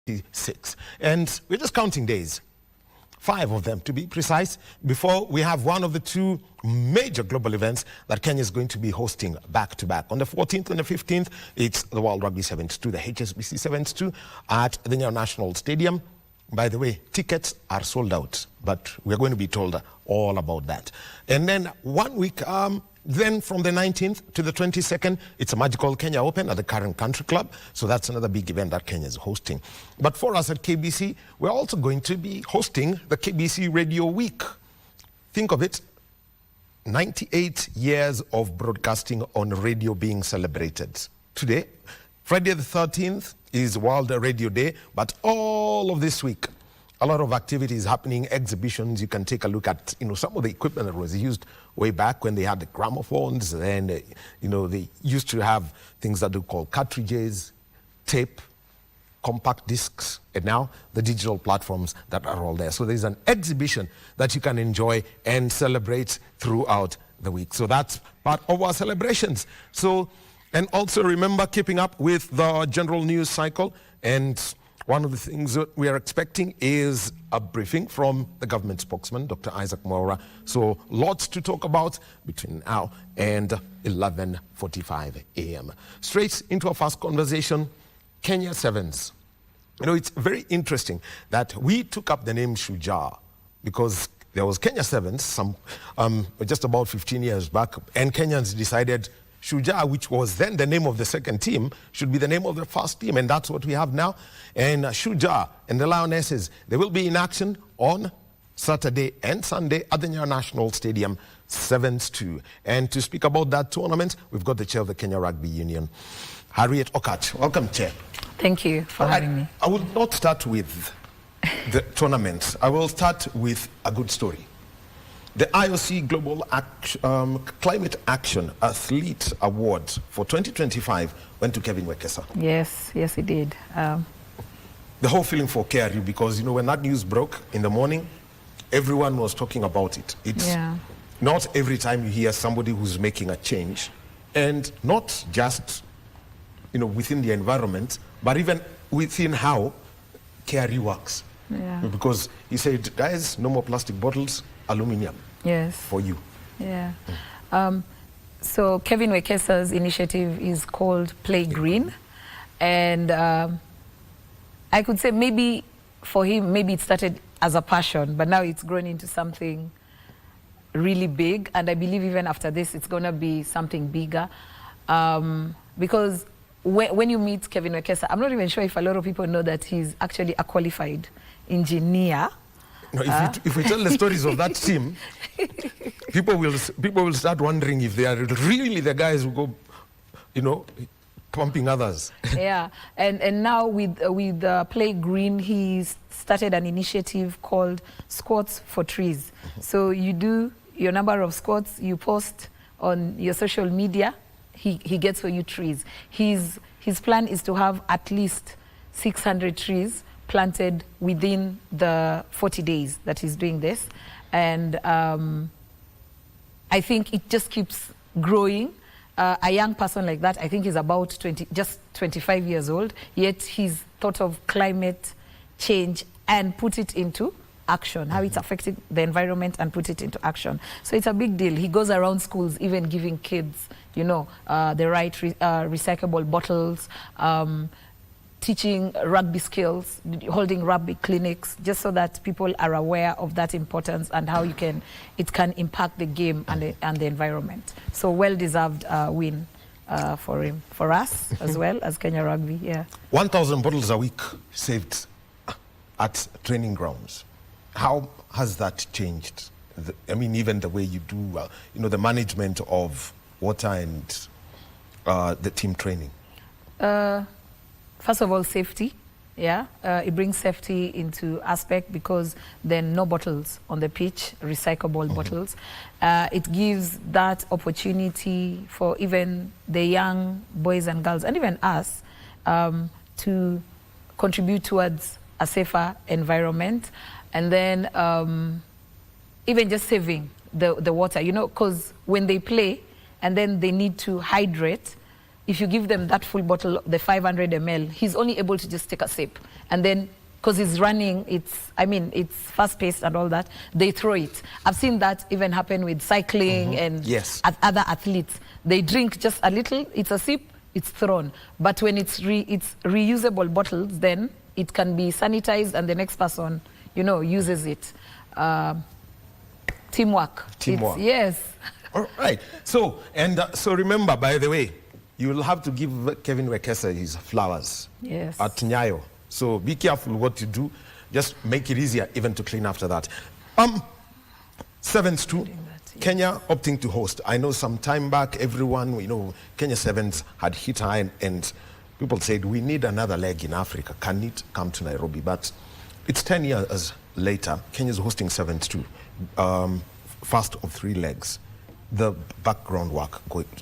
2026. And we're just counting days, 5 of them to be precise, before we have one of the 2 major global events that Kenya is going to be hosting back to back. On the 14th and the 15th, it's the World Rugby Sevens 2, the HSBC Sevens 2 at the National Stadium. By the way, tickets are sold out, but we're going to be told all about that. And then 1 week, then from the 19th to the 22nd, it's a Magical Kenya Open at the Current Country Club. So that's another big event that Kenya is hosting. But for us at KBC, we're also going to be hosting the KBC Radio Week. Think of it, 98 years of broadcasting on radio being celebrated. Today, Friday the 13th, is World Radio Day, but all of this week, a lot of activities happening, exhibitions. You can take a look at, some of the equipment that was used way back when they had the gramophones, and, they used to have things that they call cartridges, tape, compact discs, and now the digital platforms that are all there. So there's an exhibition that you can enjoy and celebrate throughout the week. So that's part of our celebrations. And also remember keeping up with the general news cycle. And one of the things that we are expecting is a briefing from the government spokesman, Dr. Isaac Mwaura. So lots to talk about between now and 11:45 a.m. Straight into our first conversation, Kenya Sevens. It's very interesting that we took up the name Shujaa because there was Kenya Sevens just about 15 years back, and Kenyans decided Shujaa, which was then the name of the second team, should be the name of the first team, and that's what we have now. And Shujaa and the Lionesses, they will be in action on Saturday and Sunday at the National Stadium, Sevens 2. And to speak about that tournament, we've got the chair of the Kenya Rugby Union, Harriet Okat. Welcome, Chair. Thank you for having me. I will not start with the tournament. I will start with a good story. The IOC Global Climate Action Athlete Award for 2025 went to Kevin Wekesa. Yes, it did. The whole feeling for KRU, because when that news broke in the morning, everyone was talking about it. It's not every time you hear somebody who's making a change, and not just within the environment, but even within how KRU works. Yeah. Because he said, guys, no more plastic bottles, aluminium. Yes. For you. Yeah. So Kevin Wekesa's initiative is called Play Green. And I could say maybe for him, maybe it started as a passion, but now it's grown into something really big. And I believe even after this, it's going to be something bigger. Because when you meet Kevin Wekesa, I'm not even sure if a lot of people know that he's actually a qualified engineer. No, if we tell the stories of that team, people will start wondering if they are really the guys who go, pumping others. Yeah, and now with Play Green, he's started an initiative called Squats for Trees. So you do your number of squats, you post on your social media, he gets for you trees. His plan is to have at least 600 trees planted within the 40 days that he's doing this. And I think it just keeps growing. A young person like that, I think he's about just 25 years old, yet he's thought of climate change and put it into action, how it's affecting the environment and put it into action. So it's a big deal. He goes around schools, even giving kids, the right recyclable bottles, teaching rugby skills, holding rugby clinics, just so that people are aware of that importance and how it can impact the game and the environment. So well-deserved win for him, for us as well as Kenya Rugby. Yeah. 1,000 bottles a week saved at training grounds. How has that changed? Even the way you do, the management of water and the team training. First of all, safety. Yeah, it brings safety into aspect because then no bottles on the pitch, recyclable bottles. It gives that opportunity for even the young boys and girls, and even us, to contribute towards a safer environment. And then even just saving the water, because when they play and then they need to hydrate, if you give them that full bottle, the 500 ml, he's only able to just take a sip. And then, because he's running, it's fast-paced and all that, they throw it. I've seen that even happen with cycling and other athletes. They drink just a little, it's a sip, it's thrown. But when it's reusable bottles, then it can be sanitized and the next person, uses it. Teamwork. Yes. All right. So remember, by the way, you will have to give Kevin Wekesa his flowers. Yes. At Nyayo. So be careful what you do. Just make it easier even to clean after that. Sevens too. Kenya opting to host. I know some time back, everyone, Kenya Sevens had hit high and people said, we need another leg in Africa. Can it come to Nairobi? But it's 10 years later. Kenya's hosting Sevens too. First of 3 legs. The background work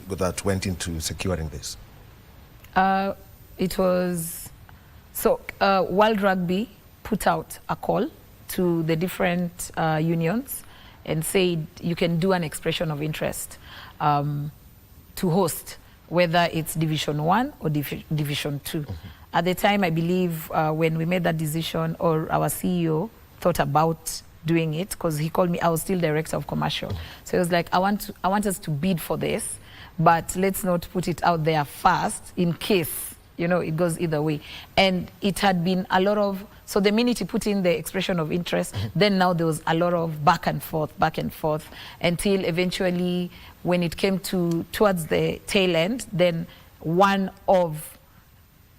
that went into securing this. It was... So World Rugby put out a call to the different unions and said you can do an expression of interest to host, whether it's Division 1 or Division 2. At the time, I believe when we made that decision, or our CEO thought about doing it, because he called me, I was still director of commercial. So he was like, I want us to bid for this, but let's not put it out there first in case it goes either way. And it had been a lot of, so the minute he put in the expression of interest, then now there was a lot of back and forth, until eventually when it came towards the tail end, then one of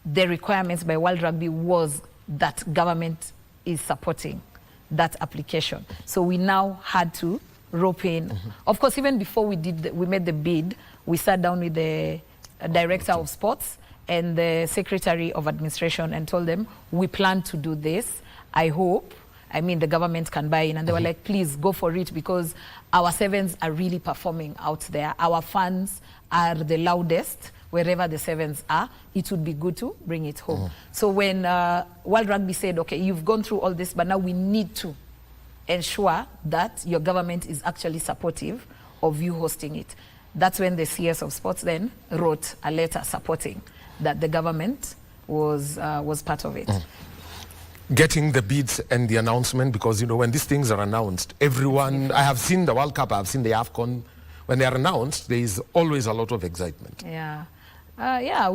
the requirements by World Rugby was that government is supporting that application. So we now had to rope in. Of course, even before we made the bid, we sat down with the director of sports and the secretary of administration and told them, we plan to do this. I hope, the government can buy in. And they were like, please go for it, because our sevens are really performing out there. Our fans are the loudest wherever the sevens are. It would be good to bring it home. So when World Rugby said, okay, you've gone through all this, but now we need to ensure that your government is actually supportive of you hosting it. That's when the CS of sports then wrote a letter supporting that the government was part of it. Getting the bids and the announcement, because when these things are announced, everyone, I have seen the World Cup, I have seen the AFCON, when they are announced, there is always a lot of excitement. We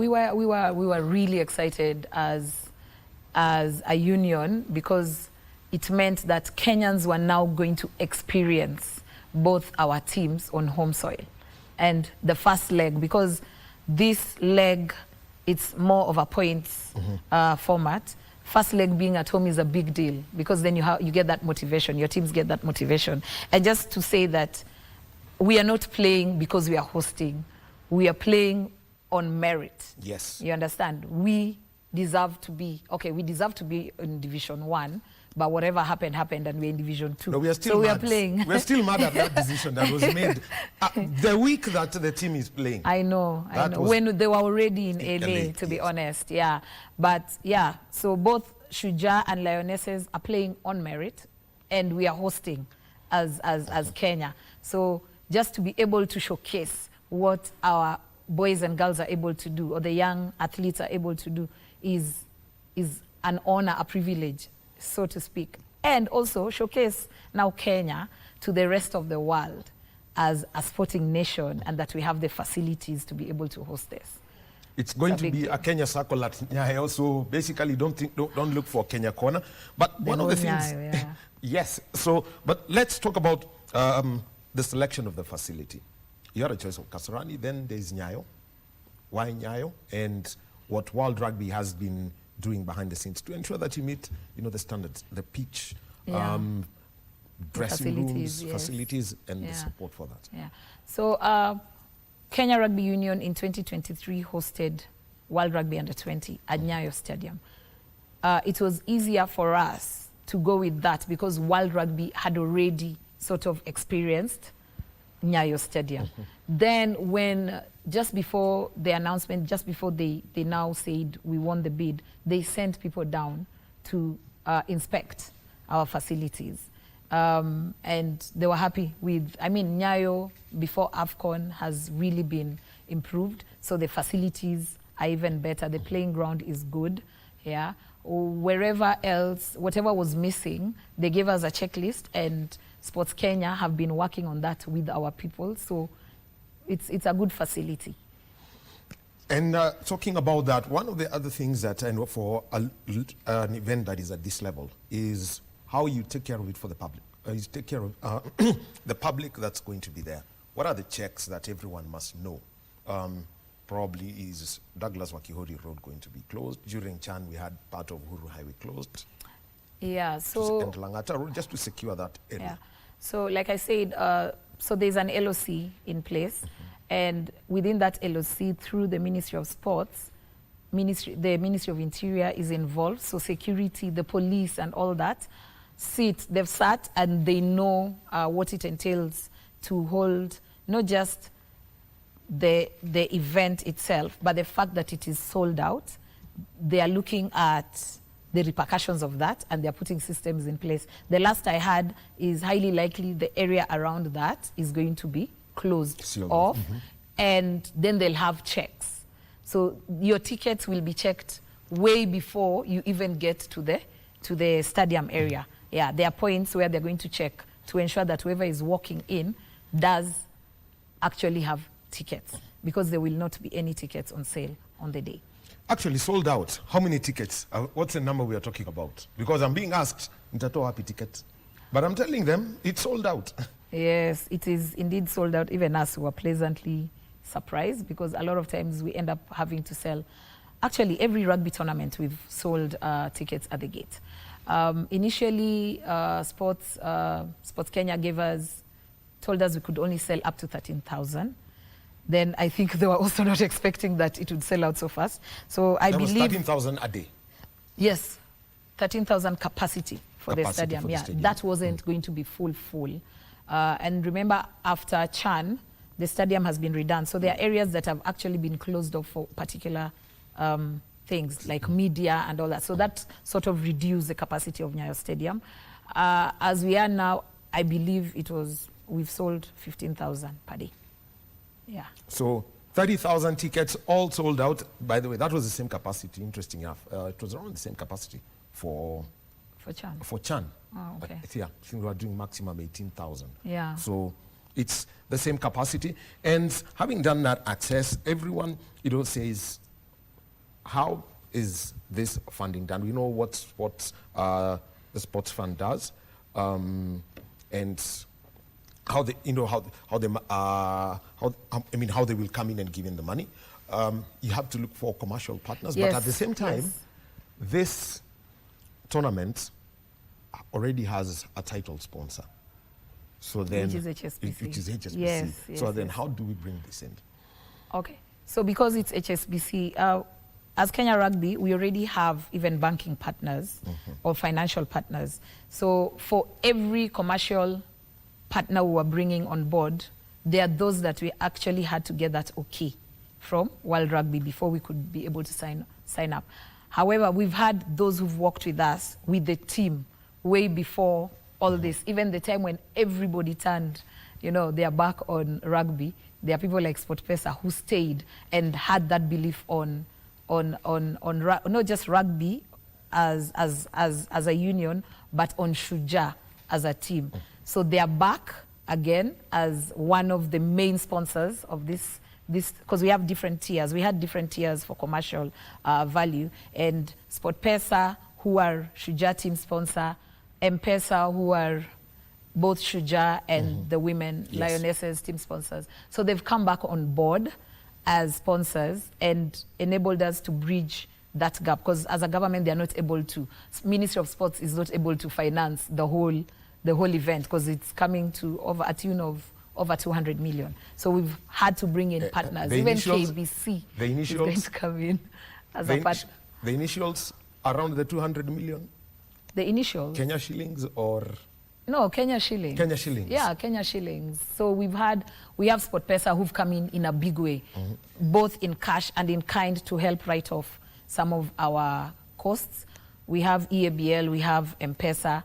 were really excited as a union, because it meant that Kenyans were now going to experience both our teams on home soil. And the first leg, because this leg, it's more of a points format. First leg being at home is a big deal, because then you get that motivation, your teams get that motivation. And just to say that we are not playing because we are hosting, we are playing on merit. Yes. You understand? We deserve to be in Division 1, but whatever happened, and we're in Division 2. No, we are still so mad. We are playing. We're still mad at that decision that was made the week that the team is playing. I know. When they were already in LA, to be honest. Yeah. But yeah, so both Shujaa and Lionesses are playing on merit, and we are hosting as Kenya. So just to be able to showcase what our boys and girls are able to do, or the young athletes are able to do, is an honor, a privilege, so to speak. And also showcase now Kenya to the rest of the world as a sporting nation, and that we have the facilities to be able to host this. It's going to be a Kenya circle at Nyayo, so basically don't look for Kenya corner. But one of the things, yes. So, but let's talk about the selection of the facility. You had a choice of Kasarani, then there's Nyayo. Why Nyayo? And what World Rugby has been doing behind the scenes to ensure that you meet, the standards, the pitch, dressing rooms, facilities, and the support for that. Yeah. So Kenya Rugby Union in 2023 hosted World Rugby Under-20 at Nyayo Stadium. It was easier for us to go with that because World Rugby had already sort of experienced Nyayo Stadium. Then when, just before the announcement, just before they now said we won the bid, they sent people down to inspect our facilities. And they were happy with, Nyayo before AFCON has really been, improved. So the facilities are even better. The playing ground is good. Yeah. Wherever else, whatever was missing, they gave us a checklist, and Sports Kenya have been working on that with our people. So it's a good facility. And talking about that, one of the other things that I know for an event that is at this level is how you take care of it for the public. You take care of the public that's going to be there. What are the checks that everyone must know? Probably is Douglas Wakihori Road going to be closed? During Chan, we had part of Uhuru Highway closed. Yeah, so... And Langata Road, just to secure that area. Yeah. So like I said, so there's an LOC in place. And within that LOC, through the Ministry of Sports, the Ministry of Interior is involved. So security, the police and all that, they've sat and they know what it entails to hold not just the event itself, but the fact that it is sold out. They are looking at the repercussions of that, and they're putting systems in place. The last I had is highly likely the area around that is going to be closed off, and then they'll have checks. So your tickets will be checked way before you even get to the stadium area. Yeah, there are points where they're going to check to ensure that whoever is walking in does actually have tickets, because there will not be any tickets on sale on the day. Actually sold out. How many tickets? What's the number we are talking about? Because I'm being asked, Ntato happy tickets. But I'm telling them it's sold out. Yes, it is indeed sold out. Even us were pleasantly surprised, because a lot of times we end up having to sell. Actually, every rugby tournament we've sold tickets at the gate. Initially, Sports Kenya told us we could only sell up to 13,000. Then I think they were also not expecting that it would sell out so fast. So I believe... That was 13,000 a day? Yes, 13,000 capacity for the stadium. That wasn't going to be full. And remember, after Chan, the stadium has been redone. So there are areas that have actually been closed off for particular things like media and all that. So that sort of reduced the capacity of Nyayo Stadium. As we are now, I believe we've sold 15,000 per day. Yeah. So 30,000 tickets all sold out. By the way, that was the same capacity, interesting enough. It was around the same capacity for Chan. For Chan. Oh, okay. Yeah, I think we were doing maximum 18,000. Yeah. So it's the same capacity. And having done that access, everyone, says, how is this funding done? We know what the sports fund does, and how they, how they will come in and give in the money. You have to look for commercial partners, yes, but at the same time, this tournament already has a title sponsor. So then, which is HSBC. Which is HSBC. Yes, so then, how do we bring this in? Okay. So because it's HSBC, as Kenya Rugby, we already have even banking partners or financial partners. So for every commercial partner we were bringing on board, there are those that we actually had to get that okay from World Rugby before we could be able to sign up. However, we've had those who've worked with us, with the team, way before all this. Even the time when everybody turned, their back on rugby, there are people like SportPesa who stayed and had that belief on not just rugby as a union, but on Shuja as a team. So they are back again as one of the main sponsors of this, because we have different tiers. We had different tiers for commercial value. And SportPesa, who are Shuja team sponsor, M-Pesa, who are both Shuja and the women Lionesses team sponsors. So they've come back on board as sponsors and enabled us to bridge that gap, because as a government, they are not able to. Ministry of Sports is not able to finance the whole event, because it's coming to a tune of over 200 million. So we've had to bring in partners. Even KBC is going to come in as a partner. The initials around the 200 million? The initials? Kenya shillings or? No, Kenya shillings. Kenya shillings. Yeah, Kenya shillings. So we have SportPesa who've come in a big way, both in cash and in kind, to help write off some of our costs. We have EABL, we have M-Pesa.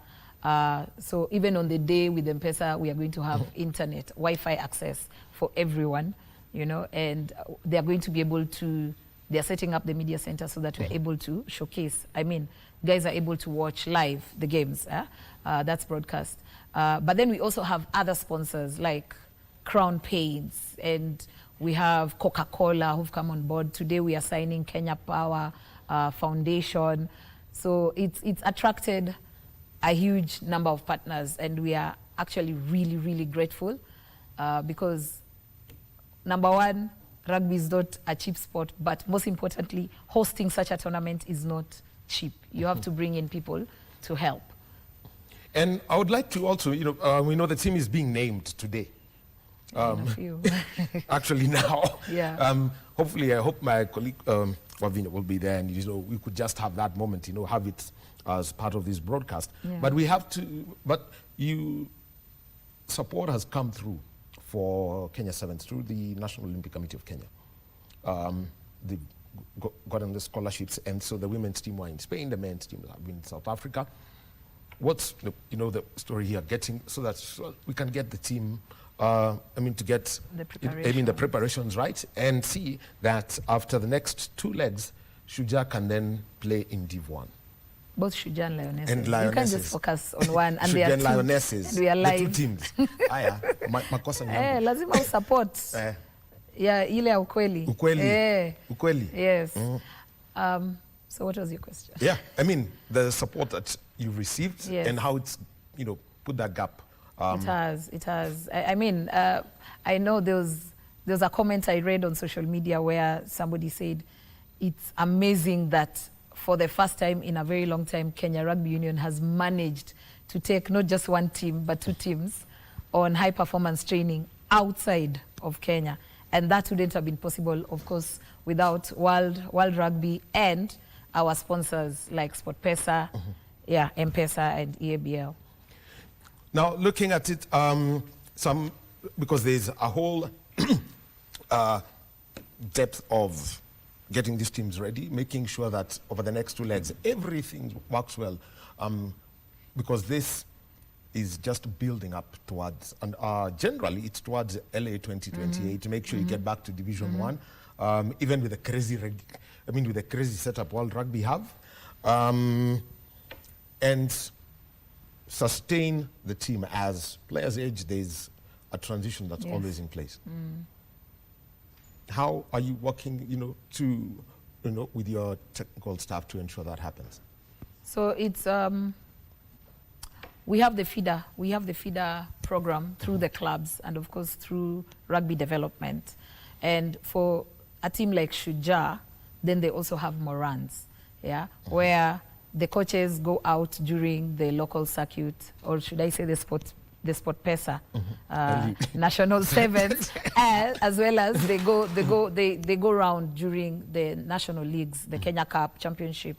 So even on the day with M-Pesa, we are going to have internet, Wi-Fi access for everyone. you know, and they are going to be able to, they are setting up the media center so that we're able to showcase. I mean, guys are able to watch live the games. That's broadcast. But then we also have other sponsors like Crown Paints, and we have Coca-Cola who've come on board. Today we are signing Kenya Power Foundation. So it's attracted a huge number of partners, and we are actually really, really grateful because number one, rugby is not a cheap sport, but most importantly, hosting such a tournament is not cheap. You have to bring in people to help. And I would like to also, you know, we know the team is being named today. Actually now. Yeah. Hopefully, I hope my colleague Wavina will be there, and you know, we could just have that moment, you know, have it as part of this broadcast. Yeah. But we have to, support has come through for Kenya Sevens through the National Olympic Committee of Kenya. They've gotten the scholarships, and so the women's team were in Spain, the men's team have been in South Africa. What's the story here? Getting so that we can get the team, to get the preparations right, and see that after the next 2 legs, Shujaa can then play in Div 1. Both Shujaa and Lionesses. And Lionesses. You can't just focus on one. And Shujaa and Lionesses. And we are live. The 2 teams. Makosa nyambo. Lazima support. Yeah, ile ya ukweli. Ukweli. Yes. So what was your question? Yeah, I mean, the support that you received, yes, and how it's, put that gap. It has. I mean, I know there was a comment I read on social media where somebody said, it's amazing that for the first time in a very long time, Kenya Rugby Union has managed to take not just 1 team, but 2 teams on high performance training outside of Kenya. And that wouldn't have been possible, of course, without World Rugby and our sponsors like SportPesa, M-Pesa and EABL. Now, looking at it, because there's a whole depth of getting these teams ready, making sure that over the next 2 legs, everything works well, because this is just building up towards, and generally it's towards LA 2028 to make sure you get back to Division 1, even with the crazy setup World Rugby have, and sustain the team as players age. There's a transition that's always in place. How are you working, with your technical staff to ensure that happens? So it's we have the feeder program through the clubs, and of course through rugby development. And for a team like Shujaa, then they also have Morans, where the coaches go out during the local circuit, or should I say the SportPesa national sevens, as well as they go around during the national leagues, the Kenya Cup Championship,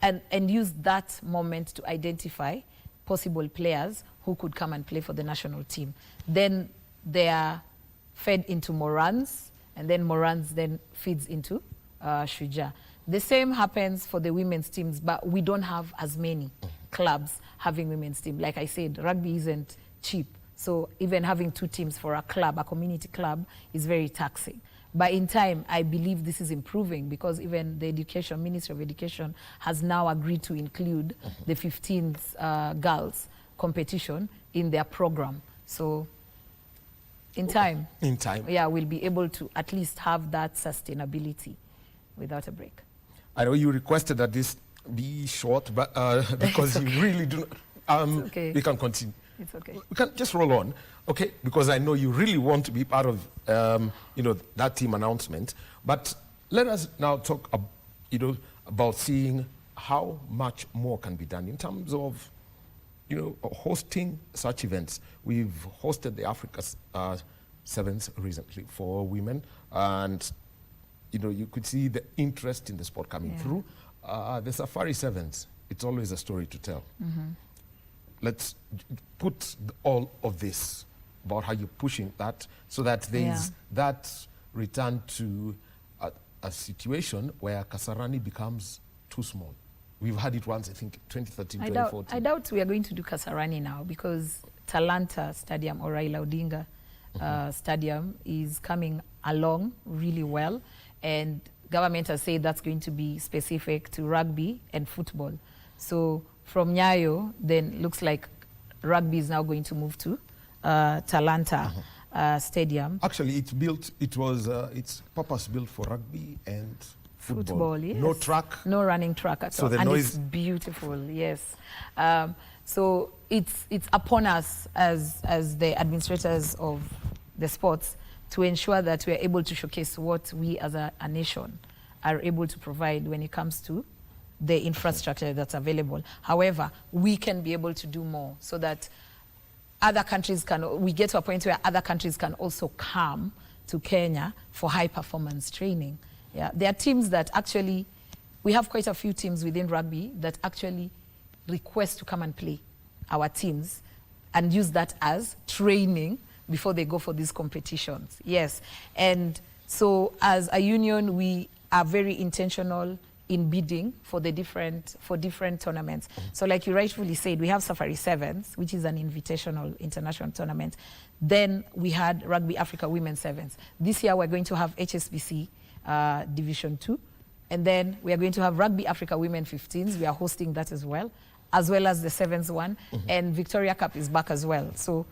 and use that moment to identify possible players who could come and play for the national team. Then they are fed into Morans, and then Morans then feeds into Shujaa. The same happens for the women's teams, but we don't have as many clubs having women's team. Like I said, rugby isn't cheap. So even having 2 teams for a club, a community club, is very taxing. But in time, I believe this is improving, because even the Ministry of Education has now agreed to include the 15th girls competition in their program. So in time, we'll be able to at least have that sustainability without a break. I know you requested that this be short, but because you really do not, okay. We can continue. It's okay. We can just roll on, okay? Because I know you really want to be part of, that team announcement. But let us now talk, about seeing how much more can be done in terms of, hosting such events. We've hosted the Africa Sevens recently for women, and you could see the interest in the sport coming through. The Safari Sevens, it's always a story to tell. Let's put all of this about how you're pushing that, so that there's that return to a situation where Kasarani becomes too small. We've had it once, I think, 2013, 2014. I doubt we are going to do Kasarani now, because Talanta Stadium or Raila Odinga stadium is coming along really well, and government has said that's going to be specific to rugby and football. So from Nyayo, then looks like rugby is now going to move to Talanta Stadium. Actually, it's purpose built for rugby and football. Yes. No track. No running track at So all. the And noise... it's beautiful, yes. So it's upon us as the administrators of the sports to ensure that we are able to showcase what we as a nation are able to provide when it comes to the infrastructure that's available. However, we can be able to do more so that other countries we get to a point where other countries can also come to Kenya for high performance training. Yeah, there are teams that actually, we have quite a few teams within rugby that actually request to come and play our teams and use that as training before they go for these competitions. Yes, and so as a union, we are very intentional in bidding for different tournaments. So like you rightfully said, we have Safari Sevens, which is an invitational international tournament. Then we had Rugby Africa Women Sevens. This year we're going to have HSBC Division 2. And then we are going to have Rugby Africa Women 15s. We are hosting that as well as the Sevens one. And Victoria Cup is back as well. So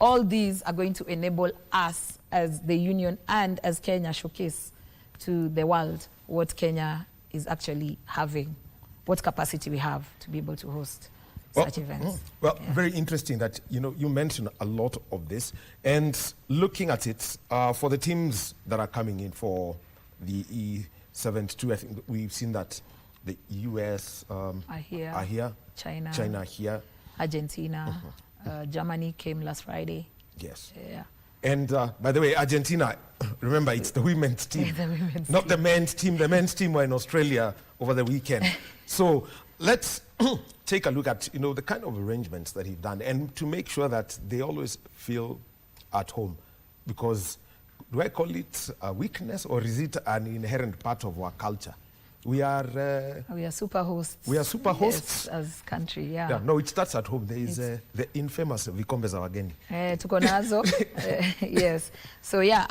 all these are going to enable us as the union and as Kenya showcase to the world what Kenya is actually having, what capacity we have to be able to host such events. Well, very interesting that you mentioned a lot of this, and looking at it for the teams that are coming in for the E72, I think we've seen that the US are here, China here, Argentina, Germany came last Friday. Yes. Yeah. And by the way, Argentina, remember, it's the women's team, not the men's team. The men's team were in Australia over the weekend. So let's take a look at the kind of arrangements that he's done, and to make sure that they always feel at home. Because do I call it a weakness, or is it an inherent part of our culture? We are super hosts. We are super hosts. Yes, as country, yeah. Yeah. No, it starts at home. There is the infamous Vikombe za wageni. Tuko nazo. Yes. So yeah,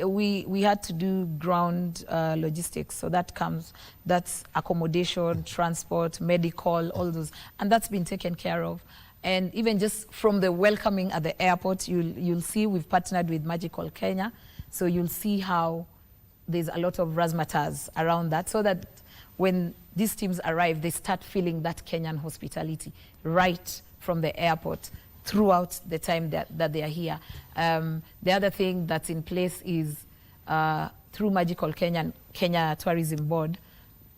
we had to do ground logistics. So that's accommodation, transport, medical, all those, and that's been taken care of. And even just from the welcoming at the airport, you'll see we've partnered with Magical Kenya. So you'll see how there's a lot of razzmatazz around that, so that when these teams arrive, they start feeling that Kenyan hospitality right from the airport throughout the time that they are here. The other thing that's in place is through Magical Kenya Tourism Board,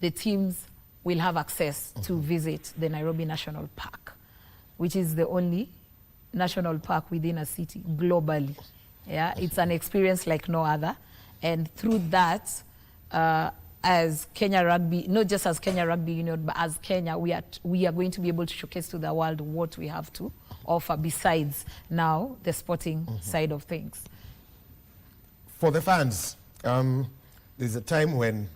the teams will have access to visit the Nairobi National Park, which is the only national park within a city globally. Yeah, it's an experience like no other. And through that, as Kenya Rugby, not just as Kenya Rugby Union, but as Kenya, we are going to be able to showcase to the world what we have to offer besides now the sporting side of things. For the fans, there's a time when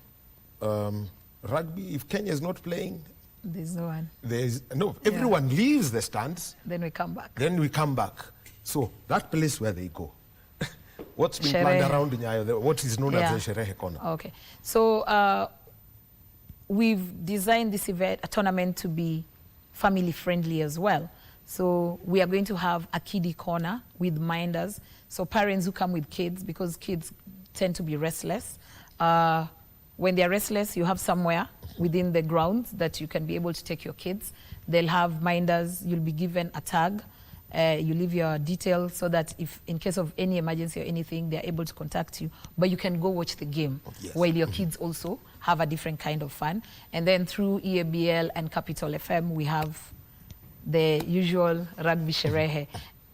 rugby, if Kenya is not playing, there's no one. Everyone leaves the stands. Then we come back. So that place where they go, what's been planned around Nyayo, what is known as the Sherehe Corner? Okay. So we've designed this event, a tournament, to be family friendly as well. So we are going to have a kiddie corner with minders. So parents who come with kids, because kids tend to be restless. When they're restless, you have somewhere within the grounds that you can be able to take your kids. They'll have minders. You'll be given a tag. You leave your details so that if in case of any emergency or anything, they're able to contact you. But you can go watch the game while your kids also have a different kind of fun. And then through EABL and Capital FM, we have the usual Rugby Sherehe.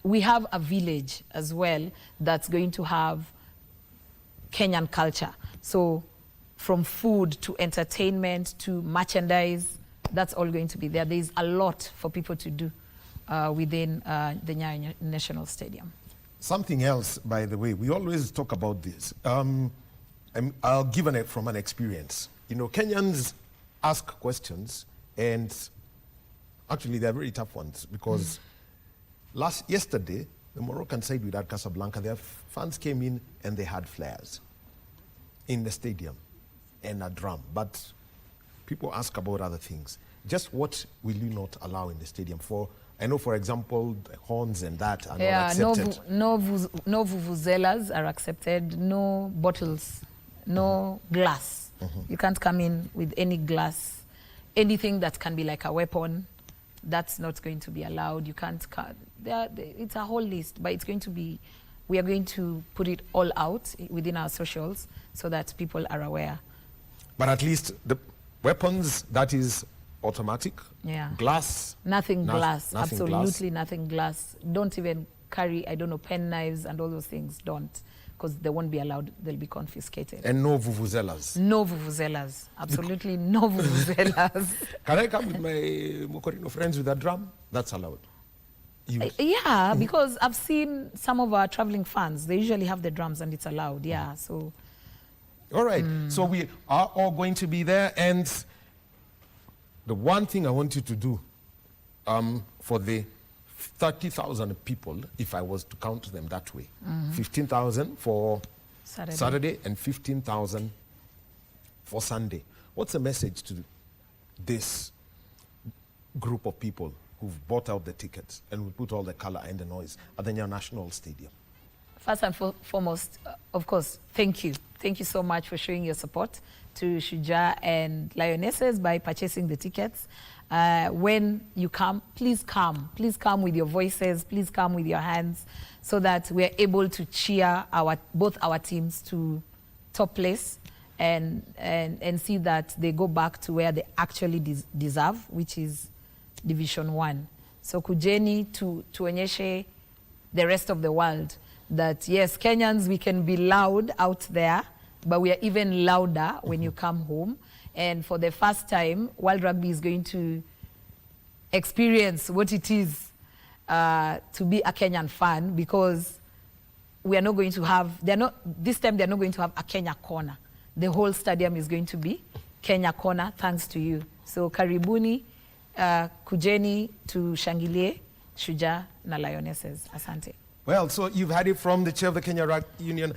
We have a village as well that's going to have Kenyan culture. So from food to entertainment to merchandise, that's all going to be there. There's a lot for people to do within the Nyayo National Stadium. Something else, by the way, we always talk about this. I'll give from an experience. Kenyans ask questions, and actually they're very tough ones, because yesterday the Moroccan side with Casablanca, their fans came in and they had flares in the stadium and a drum. But people ask about other things. Just what will you not allow in the stadium? I know, for example, the horns and that are not accepted. No vuvuzelas are accepted, no bottles, no glass. You can't come in with any glass. Anything that can be like a weapon, that's not going to be allowed. You can't, it's a whole list, but it's going to be, we are going to put it all out within our socials so that people are aware. But at least the weapons, that is automatic, glass? Nothing glass, nothing absolutely glass. Nothing glass. Don't even carry, I don't know, pen knives and all those things, don't. Because they won't be allowed, they'll be confiscated. And no vuvuzelas? No vuvuzelas, absolutely no vuvuzelas. Can I come with my Mokorino friends with a drum? That's allowed? Yeah, because I've seen some of our traveling fans, they usually have the drums and it's allowed, so. All right, so we are all going to be there, and the one thing I want you to do for the 30,000 people, if I was to count them that way, 15,000 for Saturday and 15,000 for Sunday. What's the message to this group of people who've bought out the tickets and will put all the color and the noise at the National Stadium? First and foremost, of course, thank you. Thank you so much for showing your support to Shujaa and Lionesses by purchasing the tickets. When you come. Please come with your voices, please come with your hands, so that we're able to cheer both our teams to top place and see that they go back to where they actually deserve, which is Division 1. So kujeni tuonyeshe the rest of the world that yes, Kenyans, we can be loud out there, but we are even louder when you come home. And for the first time, World Rugby is going to experience what it is to be a Kenyan fan, because we are not going to have, this time they're not going to have a Kenya corner. The whole stadium is going to be Kenya corner, thanks to you. So karibuni, kujeni tushangilie Shujaa na Lionesses. Asante. Well, so you've had it from the chair of the Kenya Rugby Union,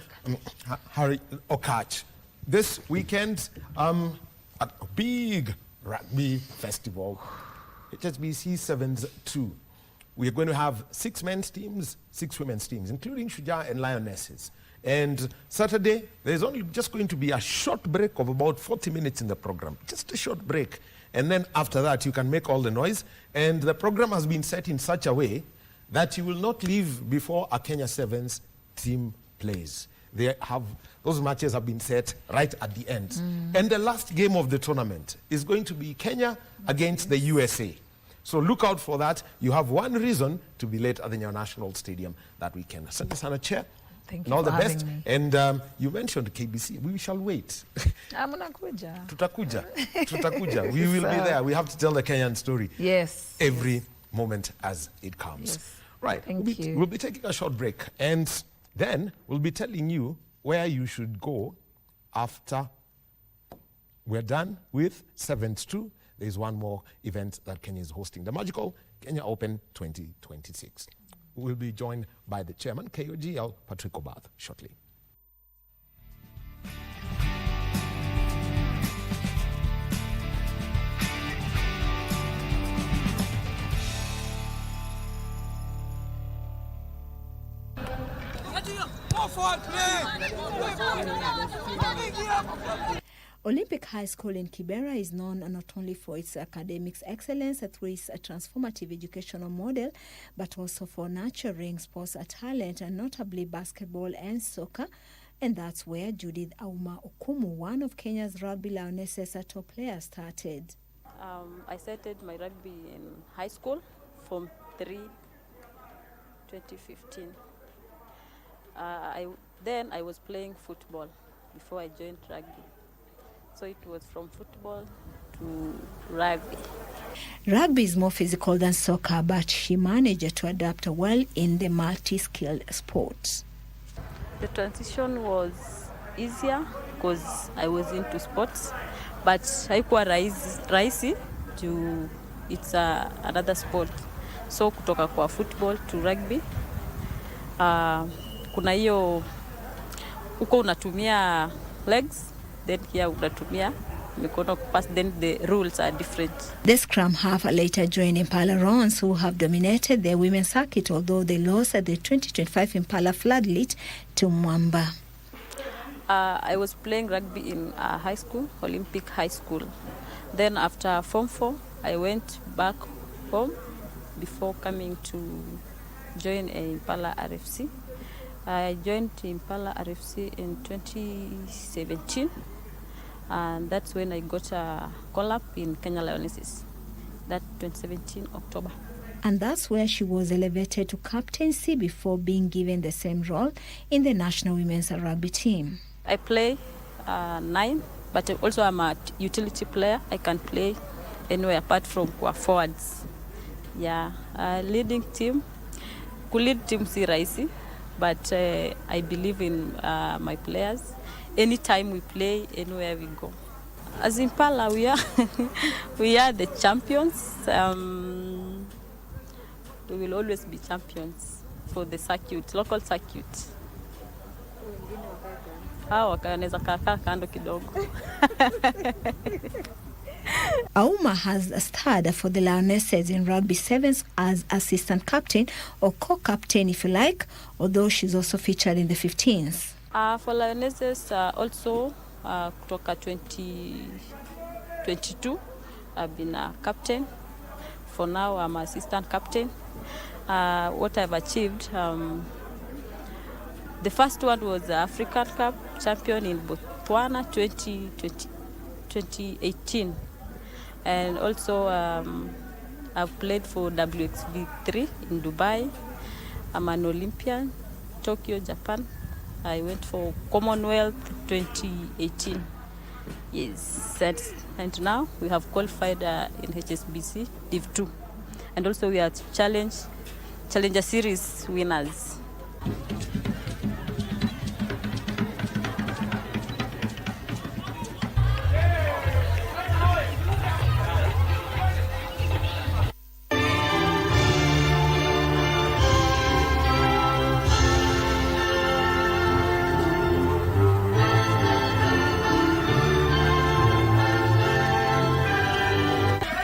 Harry Okach. This weekend, a big rugby festival, HSBC Sevens 2. We are going to have 6 men's teams, 6 women's teams, including Shujaa and Lionesses. And Saturday, there's only just going to be a short break of about 40 minutes in the program, just a short break. And then after that, you can make all the noise. And the program has been set in such a way that you will not leave before a Kenya Sevens team plays. Those matches have been set right at the end. And the last game of the tournament is going to be Kenya against the USA. So look out for that. You have one reason to be late at the National Stadium that weekend. Asante sana, Chair. Thank And you all for the best. having me. And you mentioned KBC. We shall wait. Munakuja. Tutakuja. We will be there. We have to tell the Kenyan story. Yes. Every moment as it comes. Yes. Right. Thank you. We'll be taking a short break, and then we'll be telling you where you should go after we're done with Sevens 2. There's one more event that Kenya is hosting, the magical Kenya Open 2026. We'll be joined by the chairman, KOGL, Patrick Obath, shortly. Olympic High School in Kibera is known not only for its academics excellence through its transformative educational model, but also for nurturing sports talent, and notably basketball and soccer. And that's where Judith Auma Okumu, one of Kenya's rugby Lionesses top players, started. I started my rugby in high school, Form 3, 2015. Then I was playing football before I joined rugby. So it was from football to rugby. Rugby is more physical than soccer, but she managed to adapt well in the multi-skilled sports. The transition was easier because I was into sports, but haikuwa rahisi to it's another sport. So kutoka kwa football to rugby, kuna hiyo uko unatumia legs, then here unatumia mikono pass, then the rules are different. The scrum half later joined Impala Rons, who have dominated the women's circuit, although they lost at the 2025 Impala Floodlit to Mwamba. I was playing rugby in high school, Olympic High School. Then after Form 4, I went back home before coming to join Impala RFC. I joined Impala RFC in 2017, and that's when I got a call-up in Kenya Lionesses, that 2017 October. And that's where she was elevated to captaincy before being given the same role in the national women's rugby team. I play 9, but also I'm a utility player. I can play anywhere apart from forwards. Yeah, leading team. Lead team si rahisi, but I believe in my players. Anytime we play, anywhere we go. As Impala, we are we are the champions. We will always be champions for the circuit, local circuit. Wakanaweza kaa kando kidogo. Auma has starred for the Lionesses in Rugby Sevens as assistant captain or co-captain if you like, although she's also featured in the 15s. For Lionesses also kutoka 2022 I've been a captain. For now I'm assistant captain. What I've achieved, the first one was the African Cup champion in Botswana 2018. And also I've played for WXV3 in Dubai. I'm an Olympian, Tokyo, Japan. I went for Commonwealth 2018. Yes, and now we have qualified in HSBC Div 2. And also we are Challenger Series winners.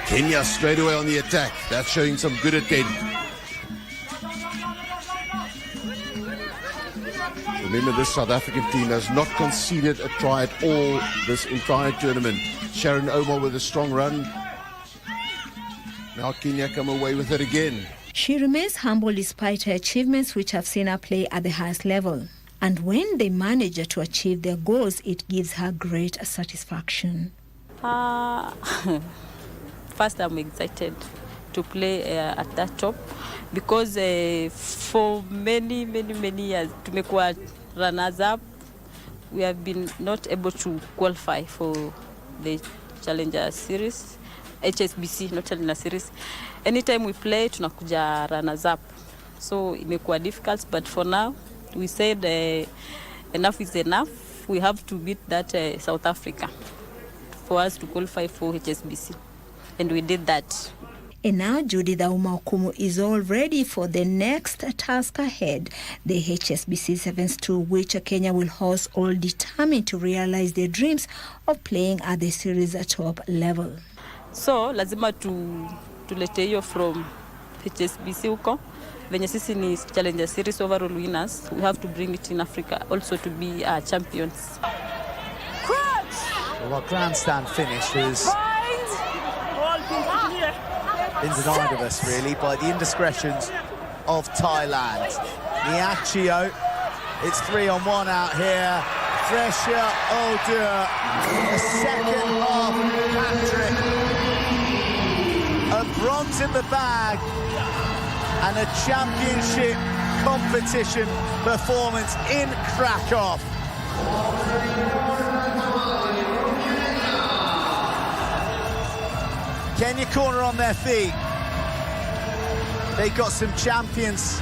Kenya straight away on the attack. That's showing some good intent. Remember, this South African team has not conceded a try at all this entire tournament. Sharon Omar with a strong run. Now Kenya come away with it again. She remains humble despite her achievements, which have seen her play at the highest level. And when they manage to achieve their goals, it gives her great satisfaction. First, I'm excited to play at that top because for many years, tumekuwa runners-up. We have been not able to qualify for the Challenger Series, HSBC, not Challenger Series. Anytime we play, tunakuja runners-up. So imekuwa difficult, but for now, we said enough is enough. We have to beat that South Africa for us to qualify for HSBC. And we did that. And now Judith Auma Okumu is all ready for the next task ahead, the HSBC Sevens Tour, which Kenya will host, all determined to realize their dreams of playing at the series top level. So lazima tulete hiyo from HSBC huko. Venye sisi ni Challenger Series overall winners, we have to bring it in Africa also to be champions. Well, our grandstand finish was been denied of us, really, by the indiscretions of Thailand. Niachio, it's 3-on-1 out here. Fresher Odur, a second half hat-trick. A bronze in the bag and a championship competition performance in Krakow. Kenya corner on their feet. They've got some champions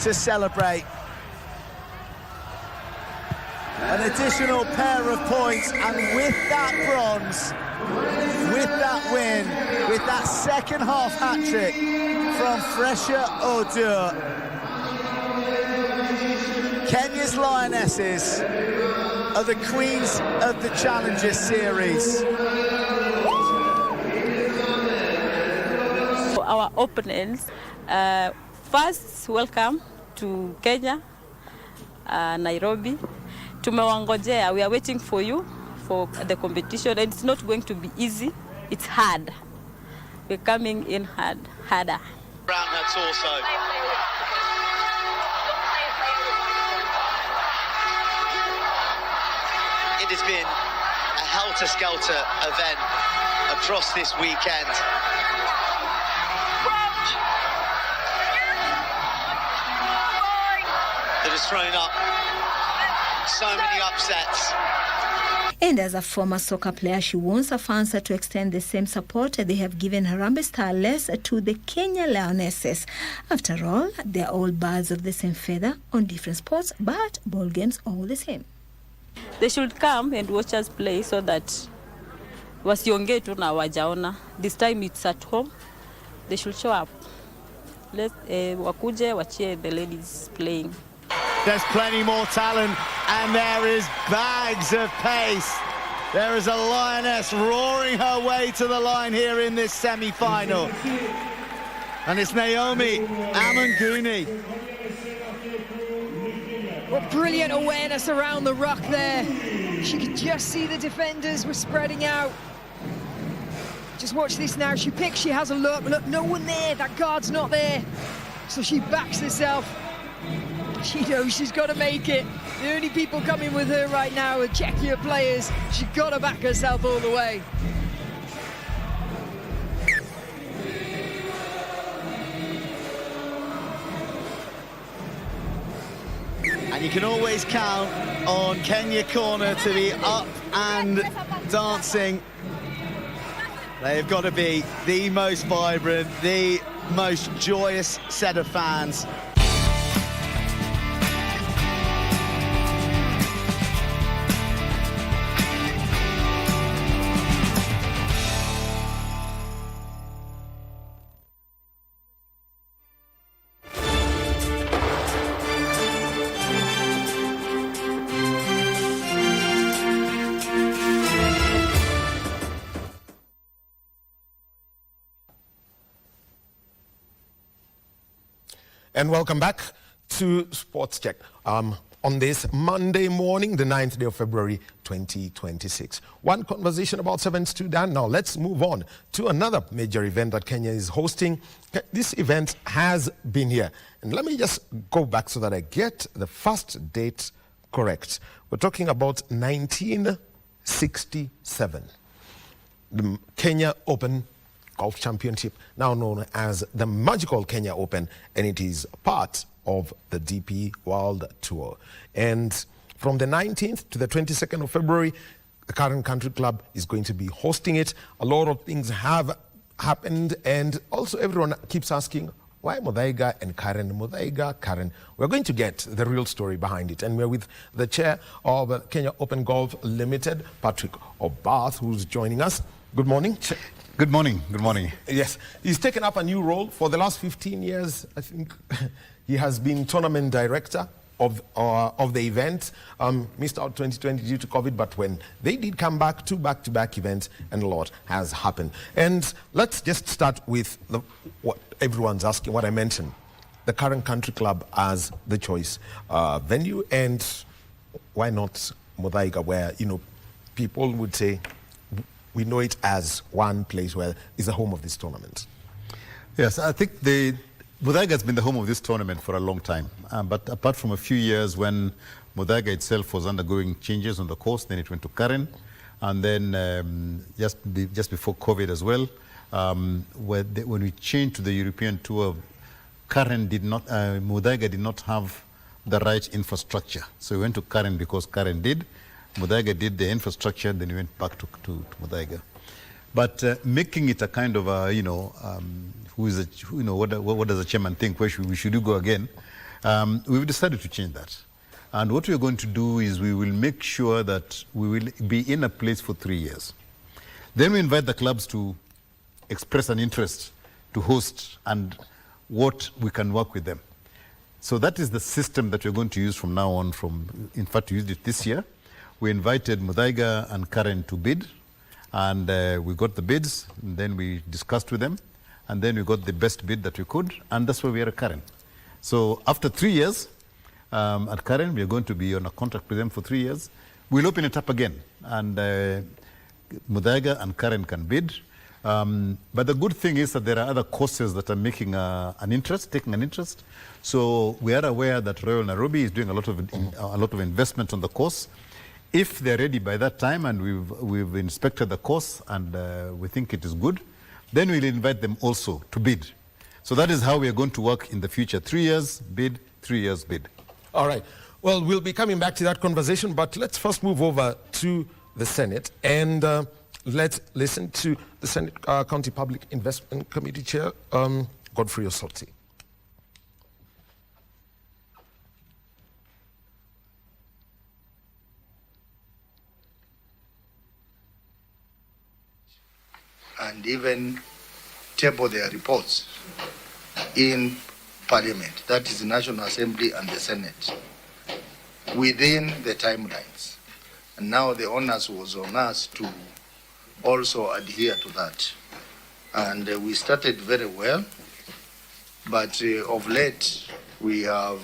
to celebrate. An additional pair of points, and with that bronze, with that win, with that second half hat-trick from Fresher Odur, Kenya's Lionesses are the queens of the Challengers Series. Our opponents, first welcome to Kenya, Nairobi. Tumewangojea, we are waiting for you for the competition, and it's not going to be easy, it's hard. We're coming in harder. Around her torso. It has been a helter-skelter event across this weekend. That has thrown up so many upsets. And as a former soccer player, she wants her fans to extend the same support they have given Harambee Starlets to the Kenya Lionesses. After all, they're all birds of the same feather on different sports, but ball games all the same. They should come and watch us play so that wasiongee tu na wajaona. This time it's at home. They should show up. Wakuje wachie the ladies playing. There's plenty more talent, and there is bags of pace. There is a lioness roaring her way to the line here in this semi-final. And it's Naomi Amanguni. What brilliant awareness around the ruck there. She could just see the defenders were spreading out. Just watch this now. She picks, she has a look. Look, no one there. That guard's not there. So she backs herself. She knows she's got to make it. The only people coming with her right now are Czechia players. She's got to back herself all the way. And you can always count on Kenya Corner to be up and dancing. They've got to be the most vibrant, the most joyous set of fans. And welcome back to Sports Check on this Monday morning, the 9th day of February 2026. One conversation about Sevens to done. Now let's move on to another major event that Kenya is hosting. This event has been here. And let me just go back so that I get the first date correct. We're talking about 1967. The Kenya Open Golf Championship, now known as the Magical Kenya Open, and it is part of the DP World Tour. And from the 19th to the 22nd of February, the current country club is going to be hosting it. A lot of things have happened, and also everyone keeps asking, why Muthaiga and Karen? Muthaiga, Karen. We're going to get the real story behind it. And we're with the chair of Kenya Open Golf Limited, Patrick Obath, who's joining us. Good morning. Good morning. Good morning. Yes, he's taken up a new role for the last 15 years. I think he has been tournament director of the event. Missed out 2020 due to COVID, but when they did come back, two back-to-back events, and a lot has happened. And let's just start with what everyone's asking, what I mentioned, the current country club as the choice venue, and why not Muthaiga, where people would say, we know it as one place where is the home of this tournament. Yes, I think Muthaiga has been the home of this tournament for a long time. But apart from a few years when Muthaiga itself was undergoing changes on the course, then it went to Karen. And then just before COVID as well, when we changed to the European Tour, Muthaiga did not have the right infrastructure. So we went to Karen because Karen did. Muthaiga did the infrastructure, then we went back to Muthaiga. But making it a kind of a, what does the chairman think? Where we should go again? We've decided to change that. And what we're going to do is we will make sure that we will be in a place for 3 years. Then we invite the clubs to express an interest to host and what we can work with them. So that is the system that we're going to use from now on. In fact, we used it this year. We invited Muthaiga and Karen to bid, and we got the bids, and then we discussed with them, and then we got the best bid that we could, and that's where we are at Karen. So after 3 years at Karen, we are going to be on a contract with them for 3 years. We'll open it up again, and Muthaiga and Karen can bid. But the good thing is that there are other courses that are making taking an interest. So we are aware that Royal Nairobi is doing a lot of investment on the course. If they're ready by that time, and we've inspected the course and we think it is good, then we'll invite them also to bid. So that is how we are going to work in the future. 3 years bid, 3 years bid. All right. Well, we'll be coming back to that conversation, but let's first move over to the Senate and let's listen to the Senate County Public Investment Committee Chair, Godfrey Osoti. And even table their reports in Parliament, that is the National Assembly and the Senate, within the timelines. And now the onus was on us to also adhere to that. And we started very well, but of late we have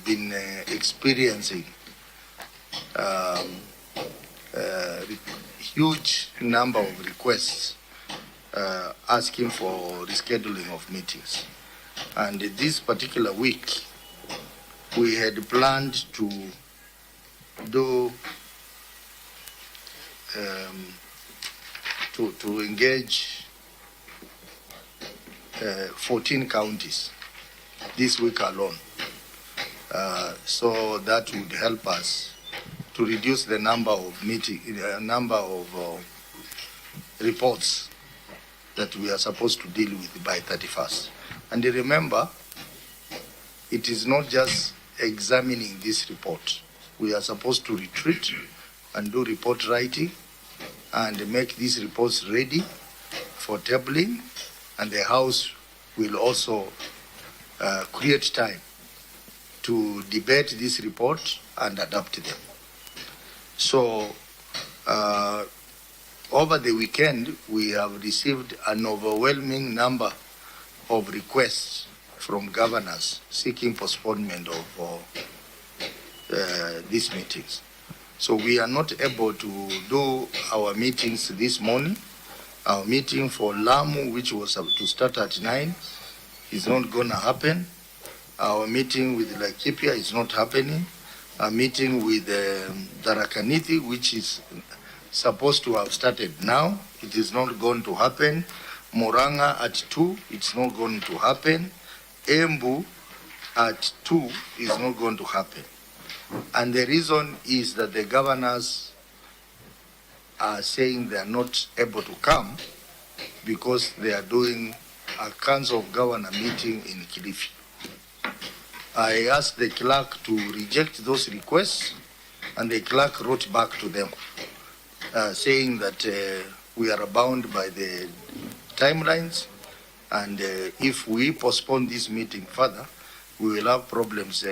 been experiencing huge number of requests asking for rescheduling of meetings. And this particular week, we had planned to do to engage 14 counties this week alone. So that would help us to reduce the number of reports that we are supposed to deal with by 31st. And remember, it is not just examining this report. We are supposed to retreat and do report writing and make these reports ready for tabling, and the House will also create time to debate this report and adopt them. So over the weekend, we have received an overwhelming number of requests from governors seeking postponement of these meetings. So we are not able to do our meetings this morning. Our meeting for Lamu, which was to start at 9, is not going to happen. Our meeting with Laikipia is not happening. Our meeting with Tharaka-Nithi, which is supposed to have started now, it is not going to happen. Murang'a at 2, it's not going to happen. Embu at 2 is not going to happen. And the reason is that the governors are saying they are not able to come because they are doing a Council of Governor meeting in Kilifi. I asked the clerk to reject those requests, and the clerk wrote back to them saying that we are bound by the timelines, and if we postpone this meeting further, we will have problems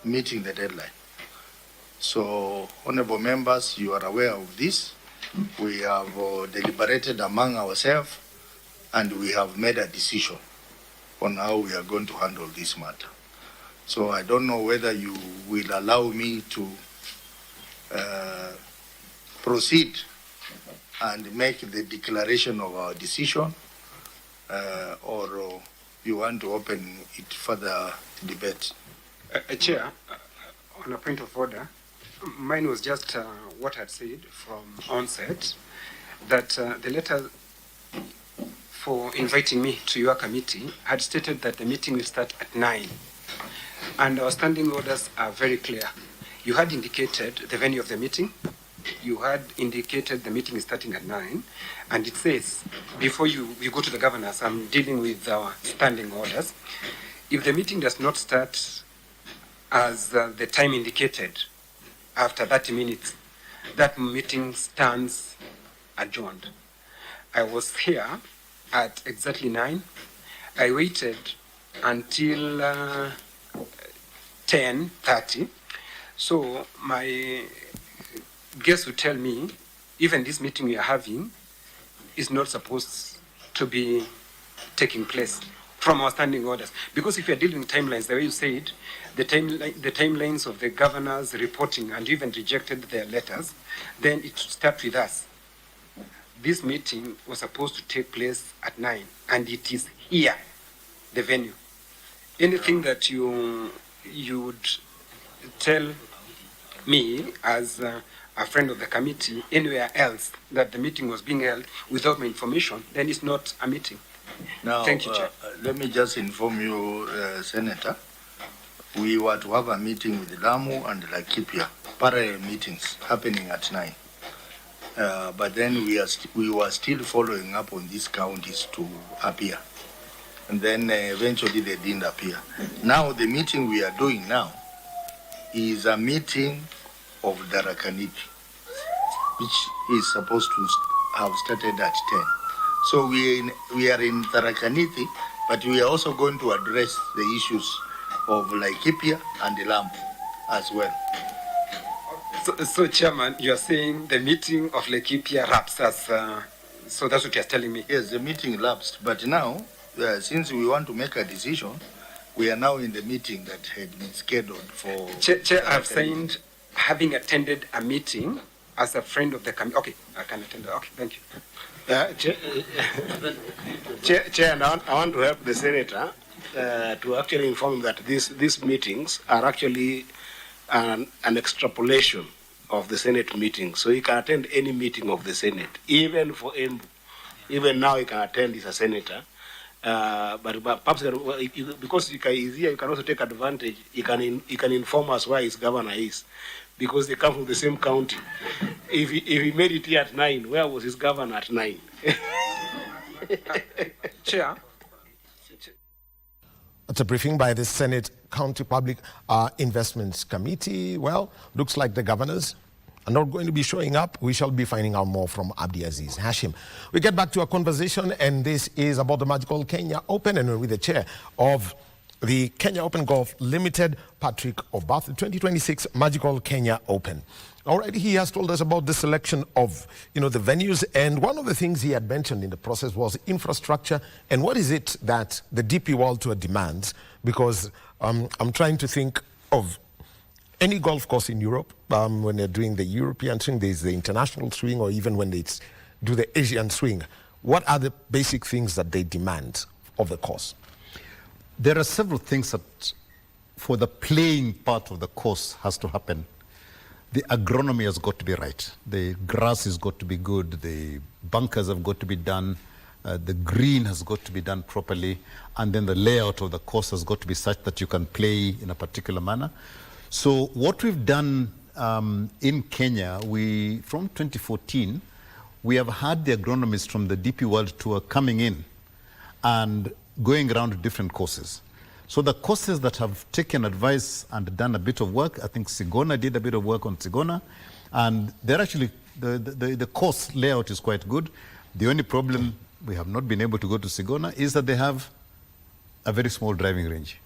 meeting the deadline. So, honorable members, you are aware of this. We have deliberated among ourselves, and we have made a decision on how we are going to handle this matter. So I don't know whether you will allow me to proceed and make the declaration of our decision, or you want to open it further debate. Chair, on a point of order, mine was just what I'd said from onset, that the letter for inviting me to your committee had stated that the meeting will start at 9. And our standing orders are very clear. You had indicated the venue of the meeting. You had indicated the meeting is starting at 9. And it says, before you go to the governors, I'm dealing with our standing orders. If the meeting does not start as the time indicated, after 30 minutes, that meeting stands adjourned. I was here at exactly 9. I waited until 10:30. So my guests would tell me, even this meeting we are having is not supposed to be taking place from our standing orders. Because if you're dealing with timelines, the way you said, the timelines of the governors reporting and even rejected their letters, then it should start with us. This meeting was supposed to take place at 9, and it is here, the venue. Anything that you would tell me as a friend of the committee anywhere else that the meeting was being held without my information, then it's not a meeting. Now, thank you, Chair. Let me just inform you, Senator, we were to have a meeting with Lamu and Laikipia, parallel meetings happening at 9. But then we were still following up on these counties to appear. And then eventually they didn't appear. Now the meeting we are doing now is a meeting of Tharaka-Nithi, which is supposed to have started at 10. So we are in Tharaka-Nithi, but we are also going to address the issues of Laikipia and Lamu as well. So, Chairman, you are saying the meeting of Laikipia lapsed as, so that's what you're telling me? Yes, the meeting lapsed, but now, since we want to make a decision, we are now in the meeting that had been scheduled for... Chair, I've signed having attended a meeting as a friend of the committee. Okay, I can attend. Okay, thank you. Chair, I want to help the Senator to actually inform him that these meetings are actually an extrapolation of the Senate meeting. So he can attend any meeting of the Senate, even for Embu. Even now he can attend as a Senator. But perhaps because he's here, you can also take advantage. He can inform us where his governor is, because they come from the same county. If he made it here at 9, where was his governor at 9? Chair. It's a briefing by the Senate County Public Investments Committee. Well, looks like the governors are not going to be showing up. We shall be finding out more from Abdi Aziz Hashim. We get back to our conversation, and this is about the Magical Kenya Open, and we're with the chair of the Kenya Open Golf Limited, Patrick Obath, the 2026 Magical Kenya Open. Already he has told us about the selection of, the venues, and one of the things he had mentioned in the process was infrastructure. And what is it that the DP World Tour demands? Because I'm trying to think of any golf course in Europe, when they're doing the European swing, there's the international swing, or even when they do the Asian swing. What are the basic things that they demand of the course? There are several things that, for the playing part of the course, has to happen. The agronomy has got to be right. The grass has got to be good. The bunkers have got to be done. The green has got to be done properly. And then the layout of the course has got to be such that you can play in a particular manner. So what we've done in Kenya, from 2014, we have had the agronomists from the DP World Tour coming in and going around to different courses. So the courses that have taken advice and done a bit of work, I think Sigona did a bit of work on Sigona, and they're actually, the course layout is quite good. The only problem, we have not been able to go to Sigona, is that they have a very small driving range.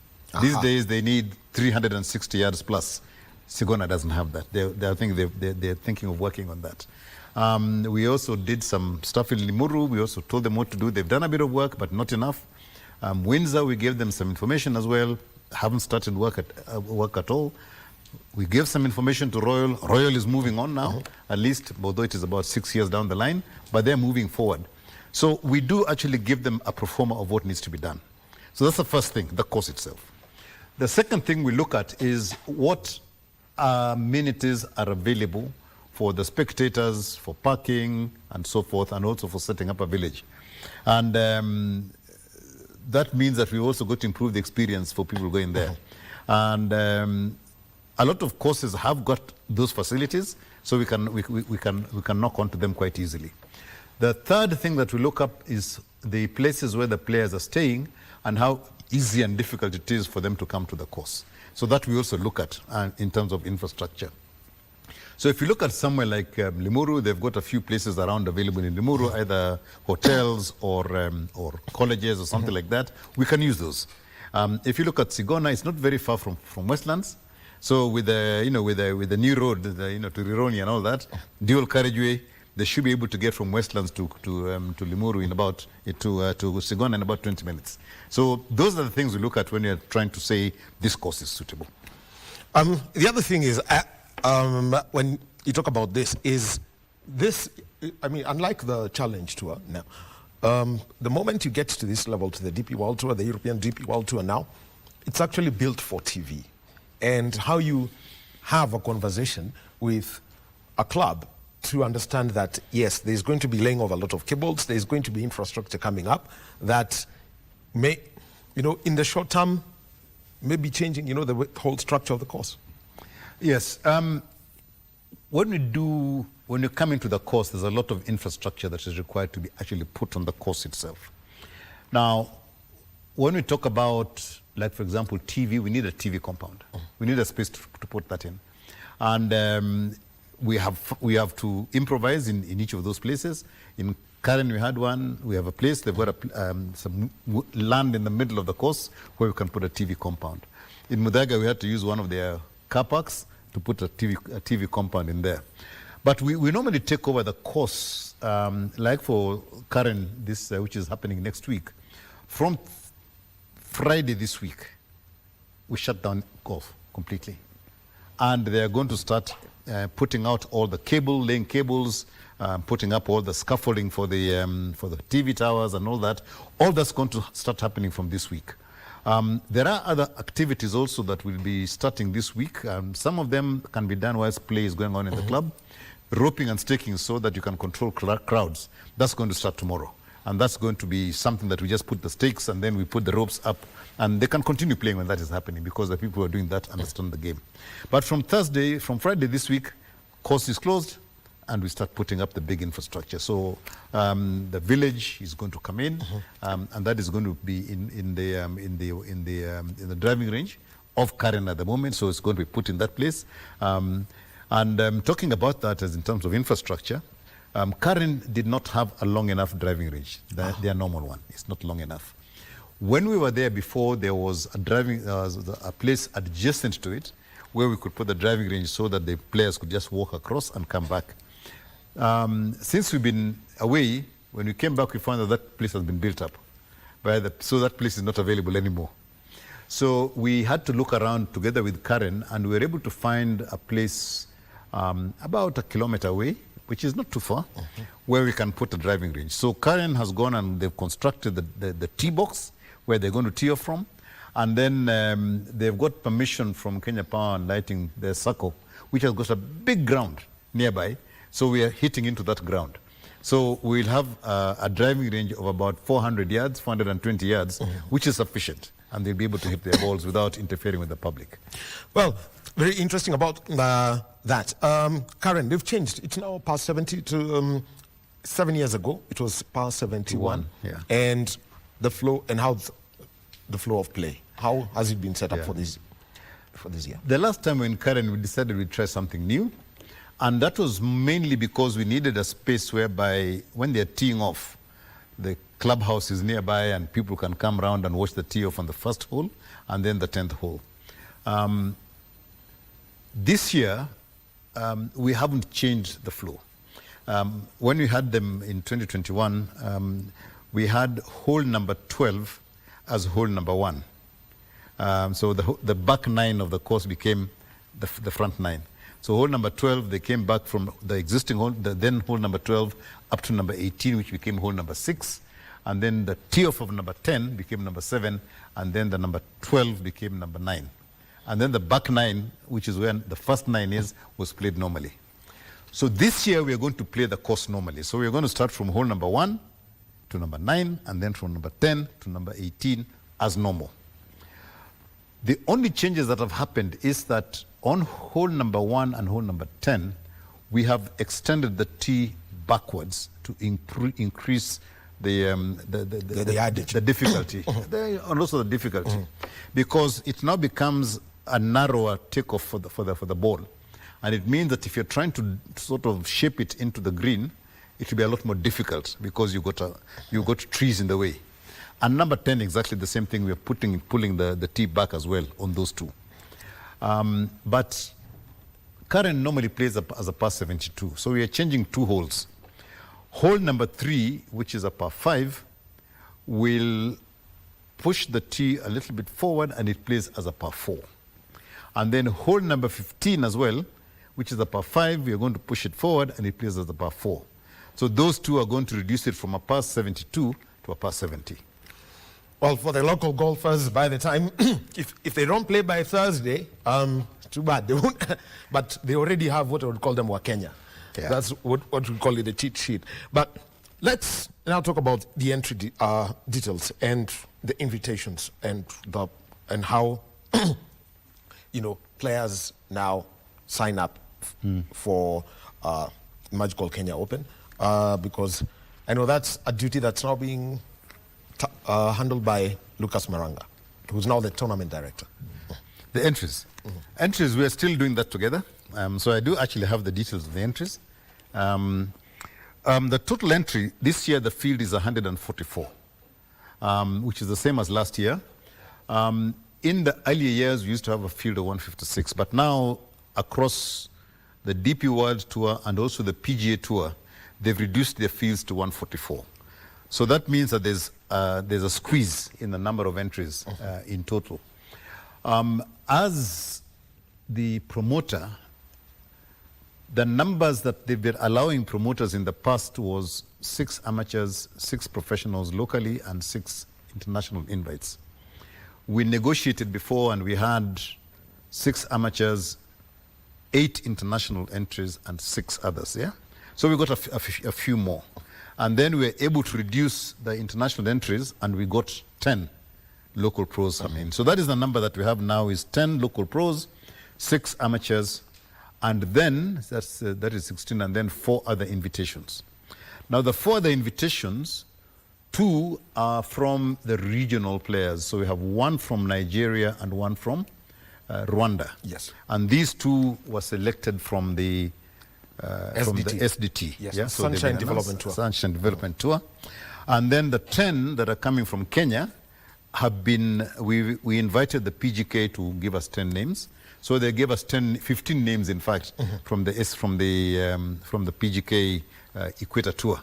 These days they need 360 yards plus. Sigona doesn't have that. They're thinking of working on that. We also did some stuff in Limuru. We also told them what to do. They've done a bit of work, but not enough. Windsor, we gave them some information as well. Haven't started work at all. We gave some information to Royal. Royal is moving on now, at least, although it is about 6 years down the line, but they're moving forward. So we do actually give them a pro forma of what needs to be done. So that's the first thing, the course itself. The second thing we look at is what amenities are available for the spectators, for parking and so forth, and also for setting up a village. And that means that we also got to improve the experience for people going there. And a lot of courses have got those facilities, so we can knock onto them quite easily. The third thing that we look up is the places where the players are staying and how easy and difficult it is for them to come to the course. So that we also look at in terms of infrastructure. So if you look at somewhere like Limuru, they've got a few places around available in Limuru, either hotels or colleges or something like that. We can use those. If you look at Sigona, it's not very far from Westlands. So with the with the new road, to Rironi and all that, dual carriageway, they should be able to get from Westlands to Limuru in about to Sigona in about 20 minutes. So those are the things we look at when you're trying to say this course is suitable. The other thing is, when you talk about this, I mean, unlike the Challenge Tour now, the moment you get to this level, to the DP World Tour, the European DP World Tour now, it's actually built for TV. And how you have a conversation with a club to understand that, yes, there's going to be laying of a lot of cables, there's going to be infrastructure coming up that may, in the short term, may be changing, the whole structure of the course. Yes. When you come into the course, there's a lot of infrastructure that is required to be actually put on the course itself. Now, when we talk about, like, for example, TV, we need a TV compound. We need a space to put that in. And we have to improvise in each of those places. In Karen, we had one. We have a place. They've got some land in the middle of the course where we can put a TV compound. In Mudaga, we had to use one of their car parks to put a TV compound in there. But we normally take over the course, like for Karen, this which is happening next week. From Friday this week, we shut down golf completely. And they are going to start putting out all the laying cables, putting up all the scaffolding for the TV towers and all that. All that's going to start happening from this week. There are other activities also that will be starting this week. Some of them can be done whilst play is going on in the club. Roping and staking so that you can control crowds. That's going to start tomorrow. And that's going to be something that we just put the stakes and then we put the ropes up. And they can continue playing when that is happening because the people who are doing that understand the game. But from Friday this week, course is closed and we start putting up the big infrastructure. So the village is going to come in, and that is going to be in the driving range of Karen at the moment. So it's going to be put in that place. Talking about that as in terms of infrastructure, Karen did not have a long enough driving range. Their normal one. It's not long enough. When we were there before, there was a place adjacent to it where we could put the driving range so that the players could just walk across and come back. Since we've been away, when we came back, we found that place has been built up. So that place is not available anymore. So we had to look around together with Karen, and we were able to find a place about 1 kilometer away, which is not too far, where we can put a driving range. So Karen has gone and they've constructed the tee box where they're going to tee off from. And then they've got permission from Kenya Power and Lighting, their circle, which has got a big ground nearby. So we are hitting into that ground. So we'll have a driving range of about 400 yards, 420 yards, which is sufficient. And they'll be able to hit their balls without interfering with the public. Well, very interesting about that. Karen, they've changed. It's now past 70 to 7 years ago. It was past 71. Yeah. And the flow and how the flow of play. How has it been set up for this year? The last time when Karen, we decided we'd try something new. And that was mainly because we needed a space whereby when they're teeing off, the clubhouse is nearby and people can come around and watch the tee off on the first hole and then the 10th hole. This year, we haven't changed the flow. When we had them in 2021, we had hole number 12 as hole number 1. So the back 9 of the course became the front 9. So hole number 12, they came back from the existing hole, then hole number 12 up to number 18, which became hole number 6. And then the tee-off of number 10 became number 7, and then the number 12 became number 9. And then the back 9, which is where the first 9 is, was played normally. So this year we are going to play the course normally. So we're going to start from hole number 1 to number 9, and then from number 10 to number 18 as normal. The only changes that have happened is that on hole number 1 and hole number 10, we have extended the tee backwards to increase the difficulty, and also the difficulty, because it now becomes a narrower takeoff for the ball, And it means that if you're trying to sort of shape it into the green, it will be a lot more difficult because you got trees in the way. And number 10, exactly the same thing. We are pulling the tee back as well on those two. But Karen normally plays as a par 72, so we are changing 2 holes. Hole number 3, which is a par 5, will push the tee a little bit forward and it plays as a par 4. And then hole number 15 as well, which is a par 5, we are going to push it forward and it plays as a par 4. So those two are going to reduce it from a par 72 to a par 70. Well, for the local golfers, by the time, if they don't play by Thursday, too bad. They won't, but they already have what I would call them Wakenya. Yeah. That's what we call it, the cheat sheet. But let's now talk about the entry details and the invitations and how players now sign up for Magical Kenya Open, because I know that's a duty that's now being handled by Lucas Maranga, who's now the tournament director. The entries. Entries, we are still doing that together. So I do actually have the details of the entries. The total entry, this year the field is 144, which is the same as last year. In the earlier years, we used to have a field of 156, but now across the DP World Tour and also the PGA Tour, they've reduced their fields to 144. So that means that there's a squeeze in the number of entries in total. As the promoter, the numbers that they've been allowing promoters in the past was 6 amateurs, 6 professionals locally, and 6 international invites. We negotiated before and we had 6 amateurs, 8 international entries, and 6 others, yeah? So we got a few more. And then we were able to reduce the international entries and we got 10 local pros come in. So that is the number that we have now, is 10 local pros, 6 amateurs, and then that is 16, and then 4 other invitations. Now the 4 other invitations, 2 are from the regional players. So we have 1 from Nigeria and 1 from Rwanda. Yes. And these 2 were selected from the SDT. Yes, yeah? So Sunshine Development Tour. Sunshine Development Tour. And then the 10 that are coming from Kenya have been, we invited the PGK to give us 10 names. So they gave us 15 names, in fact, from the PGK Equator Tour.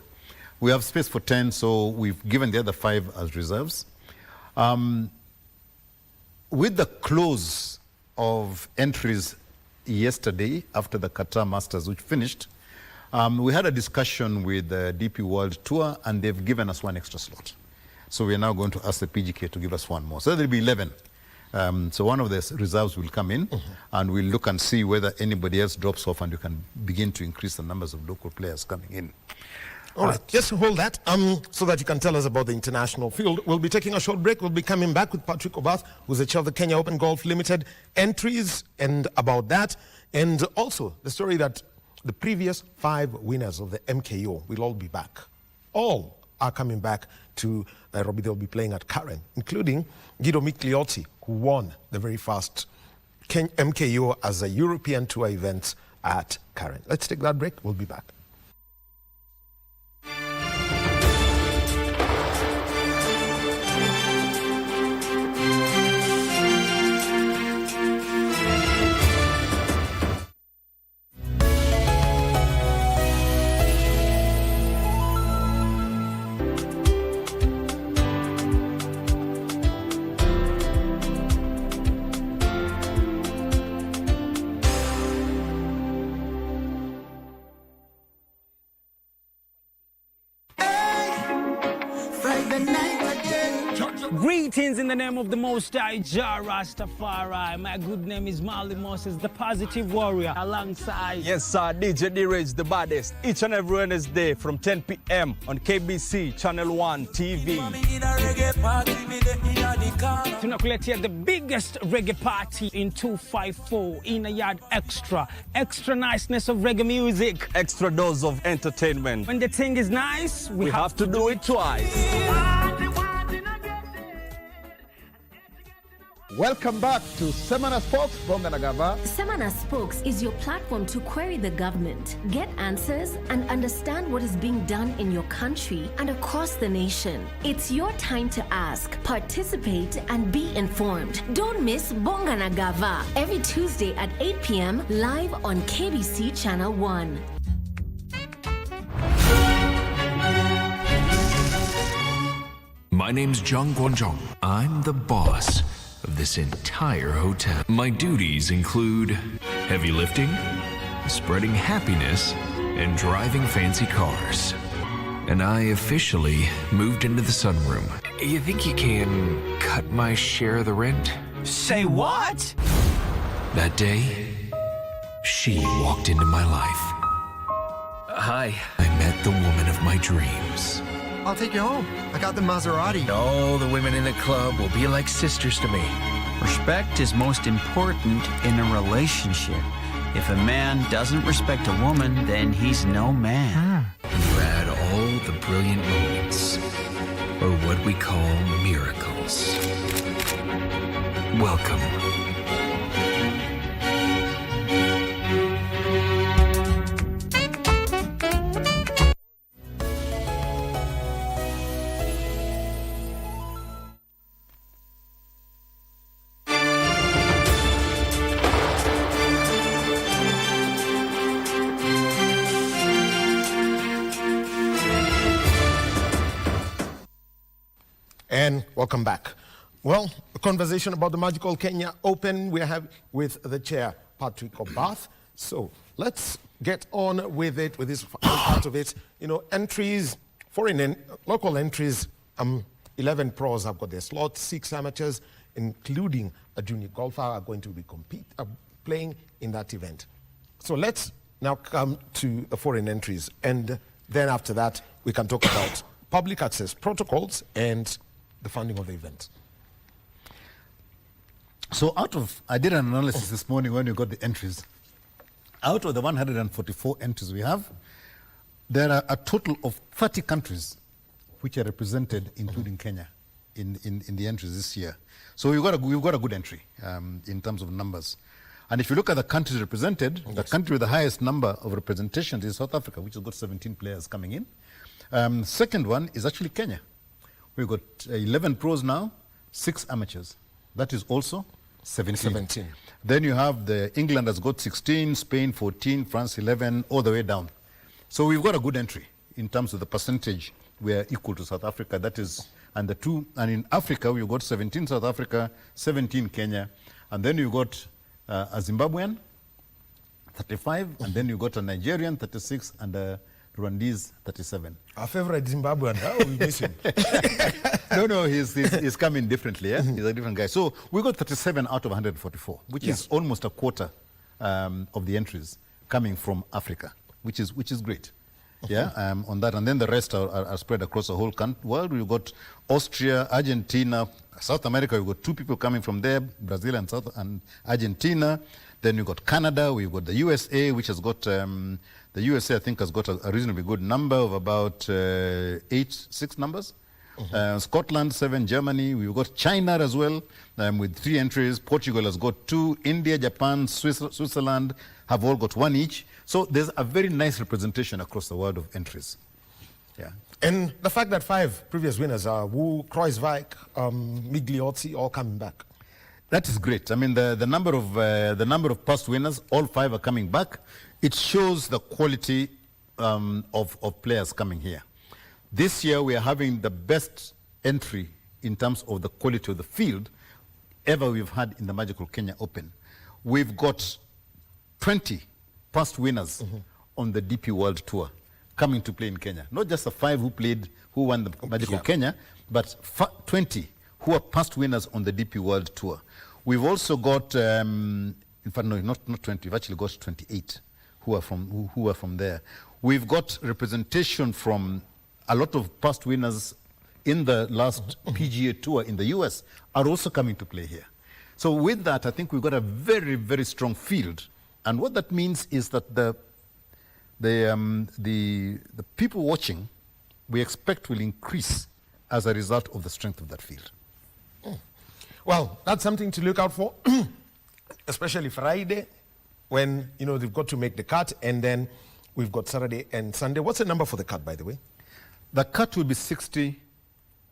We have space for 10, so we've given the other 5 as reserves. With the close of entries yesterday after the Qatar Masters, which finished, we had a discussion with the DP World Tour, and they've given us 1 extra slot. So we are now going to ask the PGK to give us 1 more. So there will be 11. So one of the reserves will come in, and we'll look and see whether anybody else drops off, and you can begin to increase the numbers of local players coming in. All right, just hold that so that you can tell us about the international field. We'll be taking a short break. We'll be coming back with Patrick Obath, who's the chair of the Kenya Open Golf Limited, entries and about that, and also the story that the previous 5 winners of the MKO will all be back. All are coming back to Nairobi. They'll be playing at Karen, including Guido Migliotti, who won the very first MKO as a European Tour event at Karen. Let's take that break. We'll be back. Greetings in the name of the Most High, Jah Rastafari. My good name is Marley Moses, the positive warrior, alongside... Yes, sir, DJ D-Rage, the baddest. Each and every Wednesday from 10 p.m. on KBC Channel 1 TV. Tunakuletea the biggest reggae party in 254 in a yard extra. Extra niceness of reggae music. Extra dose of entertainment. When the thing is nice, we have to do it twice. Welcome back to Semana Spokes, Bonganagava. Semana Spokes is your platform to query the government, get answers, and understand what is being done in your country and across the nation. It's your time to ask, participate, and be informed. Don't miss Bonganagava every Tuesday at 8 p.m. live on KBC Channel 1. My name's Jung Gwonjong. I'm the boss of this entire hotel. My duties include heavy lifting, spreading happiness, and driving fancy cars. And I officially moved into the sunroom. You think you can cut my share of the rent? Say what? That day, she walked into my life. Hi. I met the woman of my dreams. I'll take you home. I got the Maserati. All the women in the club will be like sisters to me. Respect is most important in a relationship. If a man doesn't respect a woman, then he's no man. You add all the brilliant moments, or what we call miracles. Welcome. And welcome back. Well, a conversation about the Magical Kenya Open we have with the chair, Patrick Obath. So let's get on with it, with this part of it. You know, entries, local entries, 11 pros have got their slots, 6 amateurs, including a junior golfer, are going to be playing in that event. So let's now come to the foreign entries. And then after that, we can talk about public access protocols and the funding of the event. So I did an analysis this morning when you got the entries. Out of the 144 entries we have, there are a total of 30 countries which are represented, including Kenya, in the entries this year. So we've got a good entry in terms of numbers. And if you look at the countries represented, the country with the highest number of representations is South Africa, which has got 17 players coming in. Second one is actually Kenya. We've got 11 pros now, 6 amateurs. That is also 17. Then you have England has got 16, Spain 14, France 11, all the way down. So we've got a good entry in terms of the percentage. We are equal to South Africa. That is, and in Africa we've got 17 South Africa, 17 Kenya, and then you've got a Zimbabwean, 35, and then you've got a Nigerian, 36, and a Rwandese, 37. Our favorite Zimbabwean, we miss him. No, he's coming differently. Yeah? He's a different guy. So we got 37 out of 144, which is almost a quarter of the entries coming from Africa, which is great. Yeah, on that, and then the rest are spread across the whole world. We've got Austria, Argentina, South America. We've got 2 people coming from there, Brazil and Argentina. Then we've got Canada. We've got the USA, which has got the USA. I think has got a reasonably good number of about 6 numbers. Scotland 7, Germany. We've got China as well with 3 entries. Portugal has got 2. India, Japan, Switzerland have all got 1 each. So there's a very nice representation across the world of entries. Yeah. And the fact that 5 previous winners are Wu, Kreuzweig, Migliozzi, all coming back. That is great. I mean, the number of past winners, all 5 are coming back. It shows the quality of players coming here. This year we are having the best entry in terms of the quality of the field ever we've had in the Magical Kenya Open. We've got 20 past winners on the DP World Tour coming to play in Kenya. Not just the 5 who won the Magical Kenya, but 20 who are past winners on the DP World Tour. We've also got, in fact, no, not 20. We've actually got 28 who are from there. We've got representation from a lot of past winners in the last PGA Tour in the US are also coming to play here. So with that, I think we've got a very, very strong field. And what that means is that the people watching, we expect will increase as a result of the strength of that field. Well, that's something to look out for, especially Friday, when, they've got to make the cut, and then we've got Saturday and Sunday. What's the number for the cut, by the way? The cut will be 60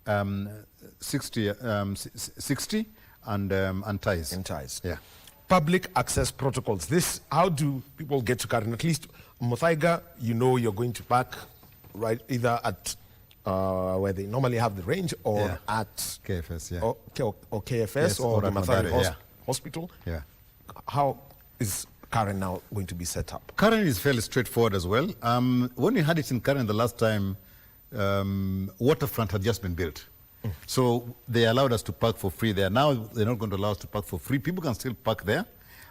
and ties. And ties. Yeah. Public access protocols. How do people get to Karen? At least Muthaiga, you're going to park right either at where they normally have the range, or at KFS, or KFS, yes, or the Mathare Hospital. Yeah. How is Karen now going to be set up? Karen is fairly straightforward as well. When we had it in Karen the last time, waterfront had just been built. So they allowed us to park for free there. Now they're not going to allow us to park for free. People can still park there,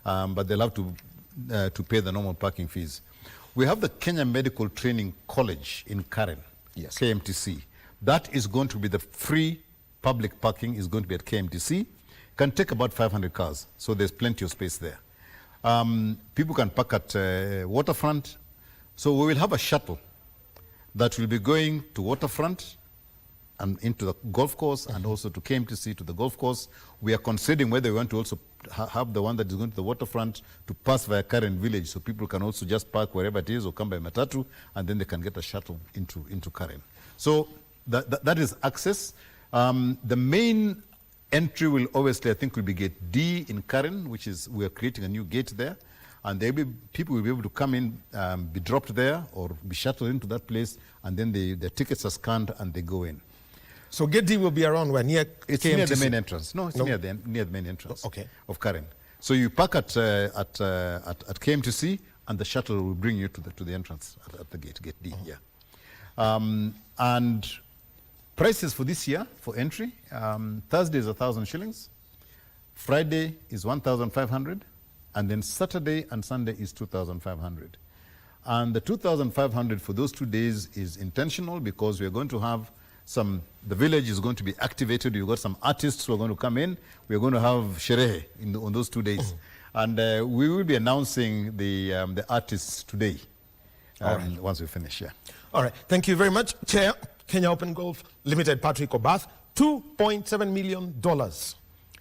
but they'll have to pay the normal parking fees. We have the Kenya Medical Training College in Karen, yes, KMTC. That is going to be the free public parking is going to be at KMTC. Can take about 500 cars, so there's plenty of space there. People can park at waterfront. So we will have a shuttle that will be going to waterfront and into the golf course, and also to KMTC to the golf course. We are considering whether we want to also have the one that is going to the waterfront to pass via Karen Village, so people can also just park wherever it is or come by matatu, and then they can get a shuttle into Karen. So that is access. The main entry will obviously, I think, will be gate D in Karen, which is, we are creating a new gate there. And people will be able to come in, be dropped there, or be shuttled into that place, and then the tickets are scanned and they go in. So gate D will be around where? Near It's KMTC? near the main entrance. No, it's near the main entrance of Karen. So you park at KMTC, and the shuttle will bring you to the entrance at the gate D. Yeah. And prices for this year for entry: Thursday is 1,000 shillings, Friday is 1,500, and then Saturday and Sunday is 2,500. And the 2,500 for those 2 days is intentional, because we are going to have the village is going to be activated. You've got some artists who are going to come in. We're going to have sherehe on those 2 days. And we will be announcing the artists today, once we finish. Yeah. All right. Thank you very much, Chair. Kenya Open Golf Limited, Patrick Obath. $2.7 million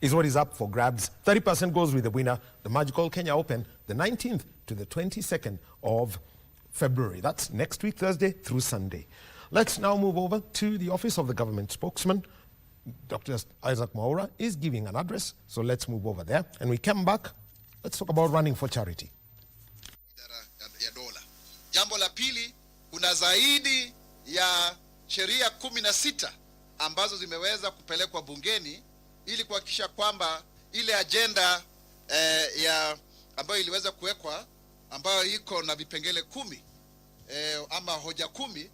is what is up for grabs. 30% goes with the winner, the magical Kenya Open, the 19th to the 22nd of February. That's next week, Thursday through Sunday. Let's now move over to the office of the government spokesman. Dr. Isaac Mwaura is giving an address, so let's move over there. And we come back, let's talk about running for charity. Ya dola. Jambo la pili, kuna zaidi ya sheria 16 ambazo zimeweza kupelekwa bungeni ili kuhakikisha kwamba ile agenda ambayo iliweza kuwekwa, ambayo iko na vipengele 10 ama hoja 10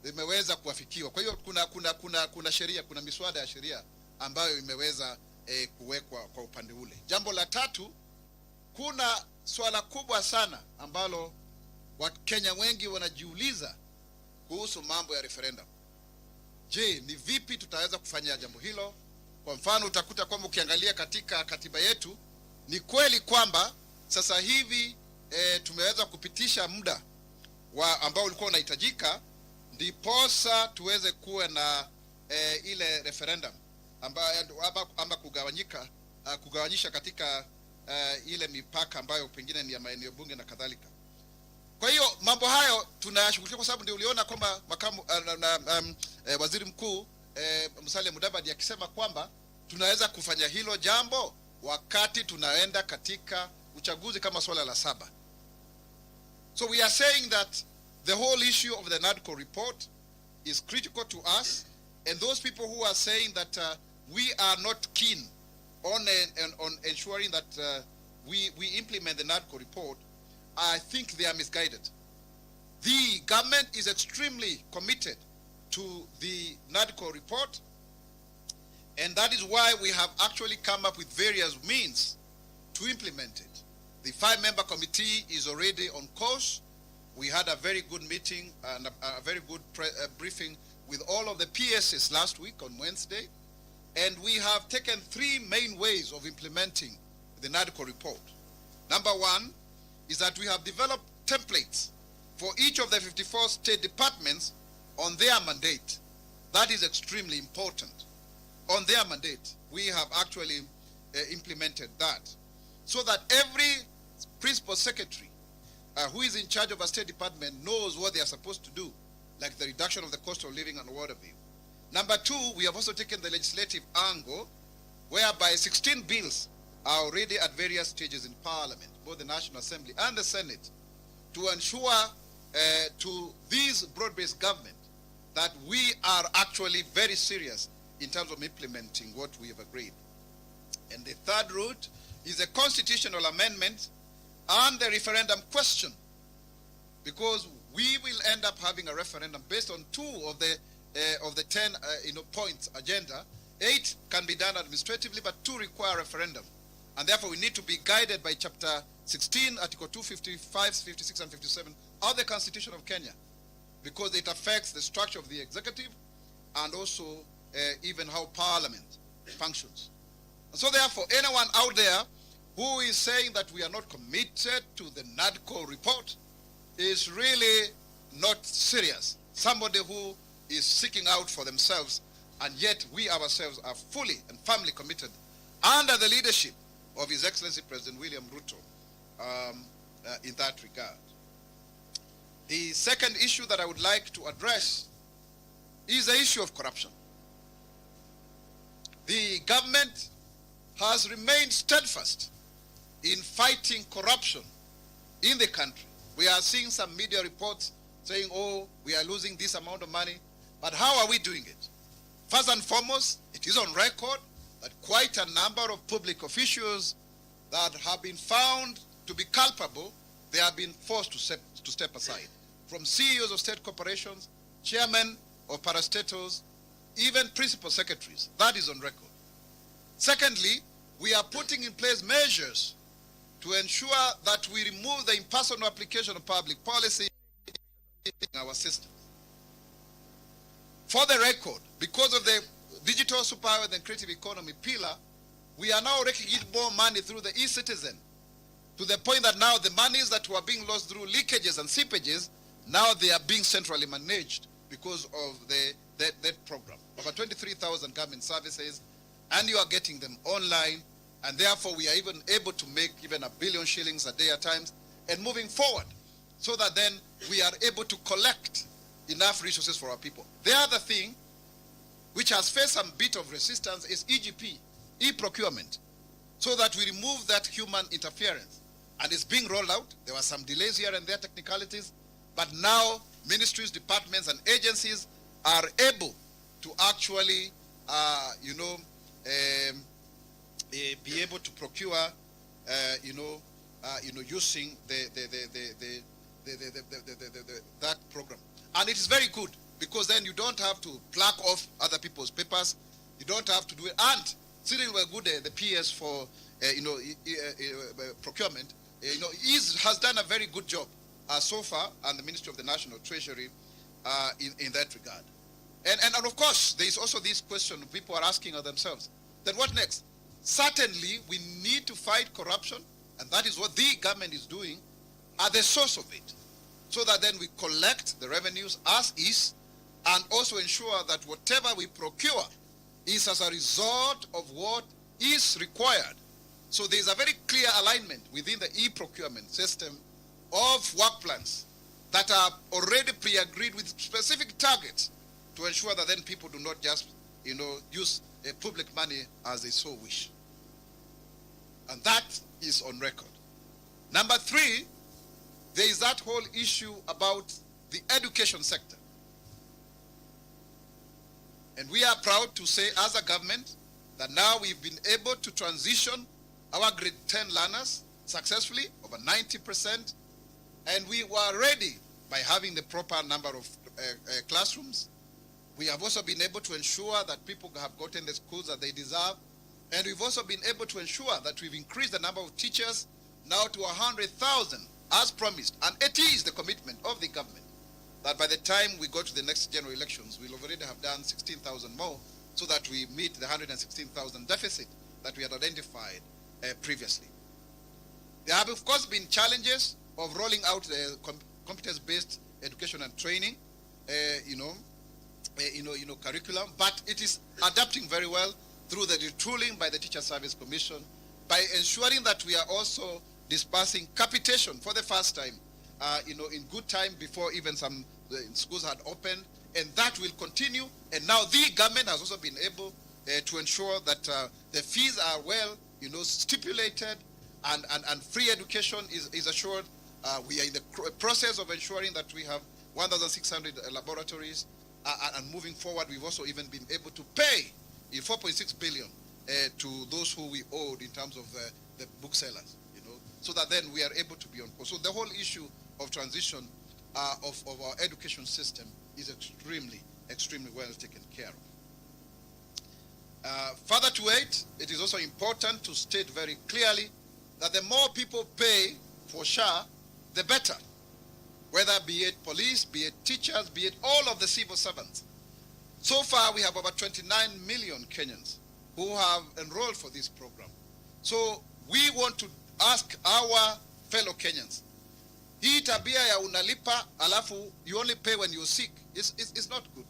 imeweza kuafikiwa. Kwa hiyo kuna sheria, kuna miswada ya sheria ambayo imeweza kuwekwa kwa upande ule. Jambo la tatu, kuna swala kubwa sana ambalo Wakenya wengi wanajiuliza kuhusu mambo ya referendum. Je, ni vipi tutaweza kufanya jambo hilo? Kwa mfano, utakuta kwamba ukiangalia katika katiba yetu, ni kweli kwamba sasa hivi tumeweza kupitisha muda ambao ulikuwa unahitajika ndiposa tuweze kuwa na ile referendum ama kugawanyisha katika ile mipaka ambayo pengine ni ya maeneo bunge na kadhalika. Kwa hiyo mambo hayo tunayashughulikia, kwa sababu ndio uliona kwamba waziri mkuu Musalia Mudavadi akisema kwamba tunaweza kufanya hilo jambo wakati tunaenda katika uchaguzi kama swala la 7. So we are saying that the whole issue of the NADCO report is critical to us, and those people who are saying that we are not keen on ensuring that we implement the NADCO report, I think they are misguided. The government is extremely committed to the NADCO report, and that is why we have actually come up with various means to implement it. The 5-member committee is already on course. We had a very good meeting and a very good briefing with all of the PSs last week on Wednesday, and we have taken 3 main ways of implementing the NADCO report. Number 1 is that we have developed templates for each of the 54 state departments on their mandate. That is extremely important. On their mandate, we have actually implemented that, so that every principal secretary who is in charge of a state department knows what they are supposed to do, like the reduction of the cost of living and what have you. Number two, we have also taken the legislative angle, whereby 16 bills are already at various stages in Parliament, both the National Assembly and the Senate, to ensure to these broad-based government that we are actually very serious in terms of implementing what we have agreed. And the third route is a constitutional amendment and the referendum question, because we will end up having a referendum based on 2 of the 10 points agenda. 8 can be done administratively, but 2 require referendum. And therefore, we need to be guided by Chapter 16, Article 255, 56, and 57 of the Constitution of Kenya, because it affects the structure of the executive and also even how Parliament functions. And so therefore, anyone out there who is saying that we are not committed to the NADCO report is really not serious. Somebody who is seeking out for themselves, and yet we ourselves are fully and firmly committed under the leadership of His Excellency President William Ruto in that regard. The second issue that I would like to address is the issue of corruption. The government has remained steadfast in fighting corruption in the country. We are seeing some media reports saying, oh, we are losing this amount of money. But how are we doing it? First and foremost, it is on record that quite a number of public officials that have been found to be culpable, they have been forced to step aside. From CEOs of state corporations, chairmen of parastatals, even principal secretaries. That is on record. Secondly, we are putting in place measures to ensure that we remove the impersonal application of public policy in our system. For the record, because of the digital superhighway and creative economy pillar, we are now raking in more money through the e-citizen, to the point that now the monies that were being lost through leakages and seepages, now they are being centrally managed because of that program. Over 23,000 government services, and you are getting them online, and therefore we are even able to make even 1 billion shillings a day at times, and moving forward, so that then we are able to collect enough resources for our people. The other thing, which has faced some bit of resistance, is EGP, e-procurement, so that we remove that human interference. And it's being rolled out. There were some delays here and there, technicalities, but now ministries, departments, and agencies are able to actually, be able to procure, using that program. And it is very good, because then you don't have to pluck off other people's papers. You don't have to do it. And Cyril Wegude, the PS for procurement, has done a very good job so far, and the Ministry of the National Treasury in that regard. And of course, there is also this question people are asking of themselves, then what next? Certainly, we need to fight corruption, and that is what the government is doing at the source of it, so that then we collect the revenues as is, and also ensure that whatever we procure is as a result of what is required. So there is a very clear alignment within the e-procurement system of work plans that are already pre-agreed with specific targets to ensure that then people do not just, use public money as they so wish. And that is on record. Number 3, there is that whole issue about the education sector. And we are proud to say as a government that now we've been able to transition our grade 10 learners successfully, over 90%, and we were ready by having the proper number of classrooms. We have also been able to ensure that people have gotten the schools that they deserve, and we've also been able to ensure that we've increased the number of teachers now to 100,000 as promised, and it is the commitment of the government that by the time we go to the next general elections, we'll already have done 16,000 more, so that we meet the 116,000 deficit that we had identified previously. There have, of course, been challenges of rolling out the competence-based education and training, curriculum, but it is adapting very well, through the retooling by the Teacher Service Commission, by ensuring that we are also dispersing capitation for the first time, in good time before even some schools had opened, and that will continue. And now the government has also been able to ensure that the fees are well, stipulated, and free education is assured. We are in the process of ensuring that we have 1,600 laboratories, and moving forward, we've also even been able to pay 4.6 billion to those who we owed in terms of the booksellers, so that then we are able to be on course. So the whole issue of transition of our education system is extremely, extremely well taken care of. Further to it is also important to state very clearly that the more people pay for SHA, the better. Whether be it police, be it teachers, be it all of the civil servants. So far, we have over 29 million Kenyans who have enrolled for this program. So we want to ask our fellow Kenyans, hii tabia ya unalipa alafu you only pay when you're sick, it's not good.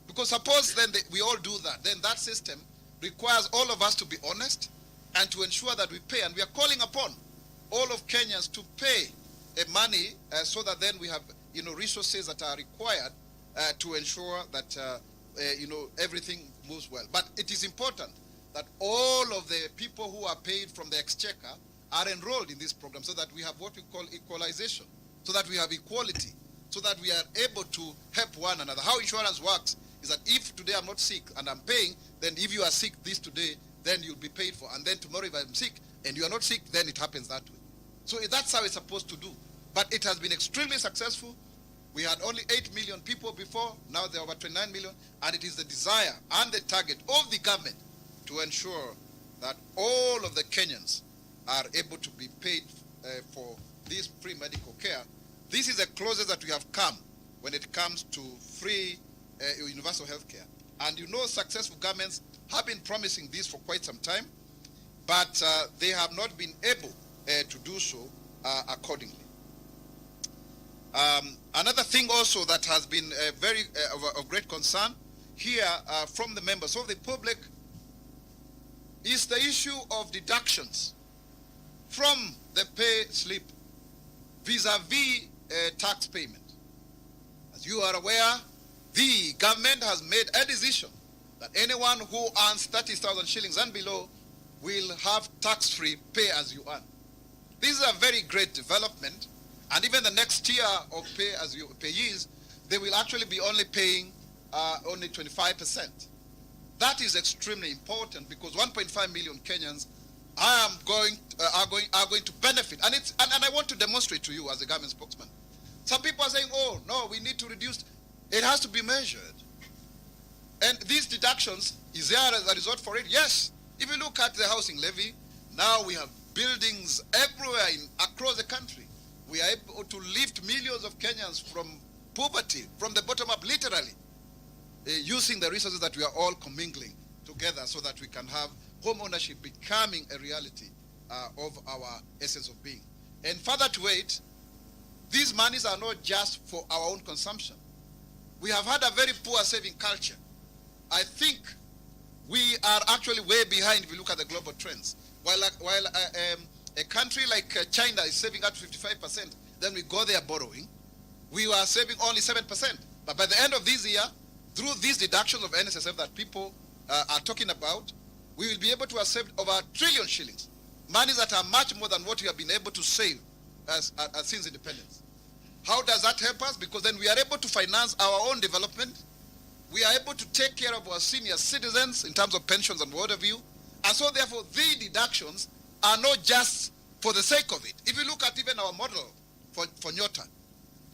Because suppose then we all do that, then that system requires all of us to be honest and to ensure that we pay. And we are calling upon all of Kenyans to pay money so that then we have resources that are required to ensure that everything moves well. But it is important that all of the people who are paid from the exchequer are enrolled in this program, so that we have what we call equalization, so that we have equality, so that we are able to help one another. How insurance works is that if today I'm not sick and I'm paying, then if you are sick this today, then you'll be paid for. And then tomorrow if I'm sick and you are not sick, then it happens that way. So that's how it's supposed to do. But it has been extremely successful. We had only 8 million people before, now there are over 29 million, and it is the desire and the target of the government to ensure that all of the Kenyans are able to be paid for this free medical care. This is the closest that we have come when it comes to free universal health care. And successful governments have been promising this for quite some time, but they have not been able to do so accordingly. Another thing also that has been very of great concern here from the members of the public is the issue of deductions from the pay slip vis-a-vis tax payment. As you are aware, the government has made a decision that anyone who earns 30,000 shillings and below will have tax-free pay as you earn. This is a very great development, and even the next tier of pay as you payees, they will actually be only paying only 25%. That is extremely important because 1.5 million Kenyans are going to benefit, and I want to demonstrate to you as a government spokesman. Some people are saying, "Oh no, we need to reduce." It has to be measured, and these deductions, is there a result for it? Yes. If you look at the housing levy, now we have buildings everywhere across the country. We are able to lift millions of Kenyans from poverty, from the bottom up, literally, using the resources that we are all commingling together so that we can have home ownership becoming a reality of our essence of being. And further to it, these monies are not just for our own consumption. We have had a very poor saving culture. I think we are actually way behind if you look at the global trends. While a country like China is saving up to 55%, then we go there borrowing, we are saving only 7%. But by the end of this year, through these deductions of NSSF that people are talking about, we will be able to have saved over 1 trillion shillings, monies that are much more than what we have been able to save since independence. How does that help us? Because then we are able to finance our own development. We are able to take care of our senior citizens in terms of pensions and what have you. And so therefore, the deductions are not just for the sake of it. If you look at even our model for Nyota,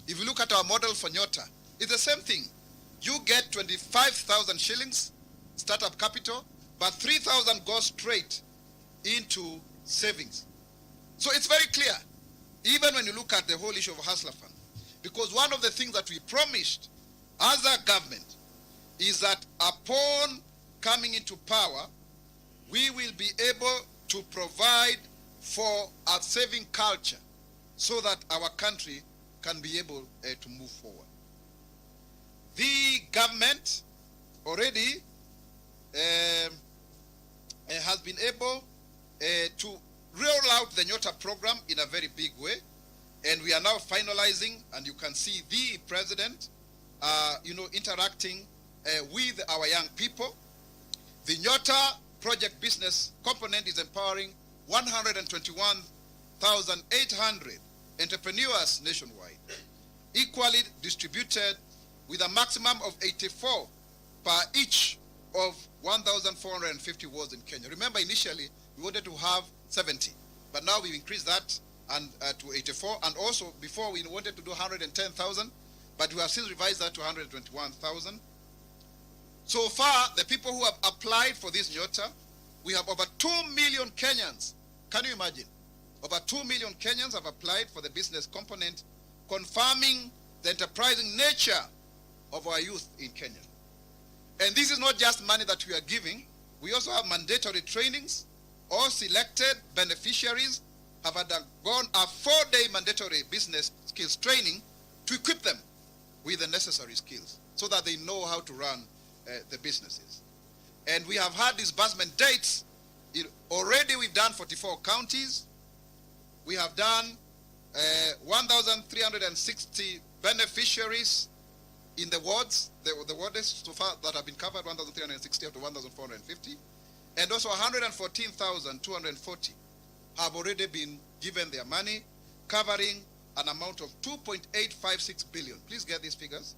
if you look at our model for Nyota, it's the same thing. You get 25,000 shillings startup capital, but 3,000 goes straight into savings. So it's very clear, even when you look at the whole issue of Hustler Fund, because one of the things that we promised as a government is that upon coming into power, we will be able to provide for a saving culture so that our country can be able to move forward. The government already been able to roll out the Nyota program in a very big way. And we are now finalizing, and you can see the president, interacting with our young people. The Nyota project business component is empowering 121,800 entrepreneurs nationwide, equally distributed with a maximum of 84 per each of 1,450 wards in Kenya. Remember, initially, we wanted to have 70, but now we've increased that and to 84, and also before we wanted to do 110,000, but we have since revised that to 121,000. So far, the people who have applied for this Nyota, we have over 2 million Kenyans. Can you imagine? Over 2 million Kenyans have applied for the business component, confirming the enterprising nature of our youth in Kenya. And this is not just money that we are giving. We also have mandatory trainings. All selected beneficiaries have undergone a 4-day mandatory business skills training to equip them with the necessary skills so that they know how to run the businesses. And we have had disbursement dates. Already we've done 44 counties. We have done 1,360 beneficiaries in the wards, the wards so far that have been covered, 1,360 up to 1,450. And also 114,240 have already been given their money, covering an amount of 2.856 billion. Please get these figures.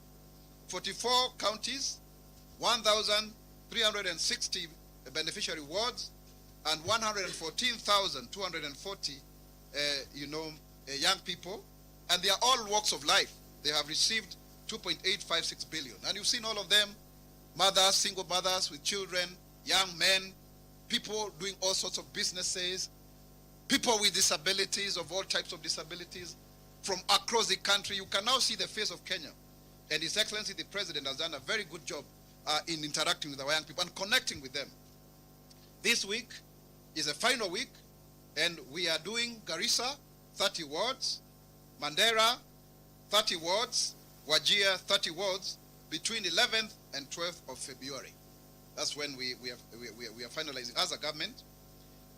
44 counties, 1,360 beneficiary wards, and 114,240 young people, and they are all walks of life. They have received 2.856 billion. And you've seen all of them, mothers, single mothers with children, young men, people doing all sorts of businesses, people with disabilities of all types of disabilities from across the country. You can now see the face of Kenya. And His Excellency the President has done a very good job in interacting with our young people and connecting with them. This week is a final week, and we are doing Garissa, 30 wards, Mandera, 30 wards, Wajir, 30 wards, between 11th and 12th of February. That's when we are finalizing as a government.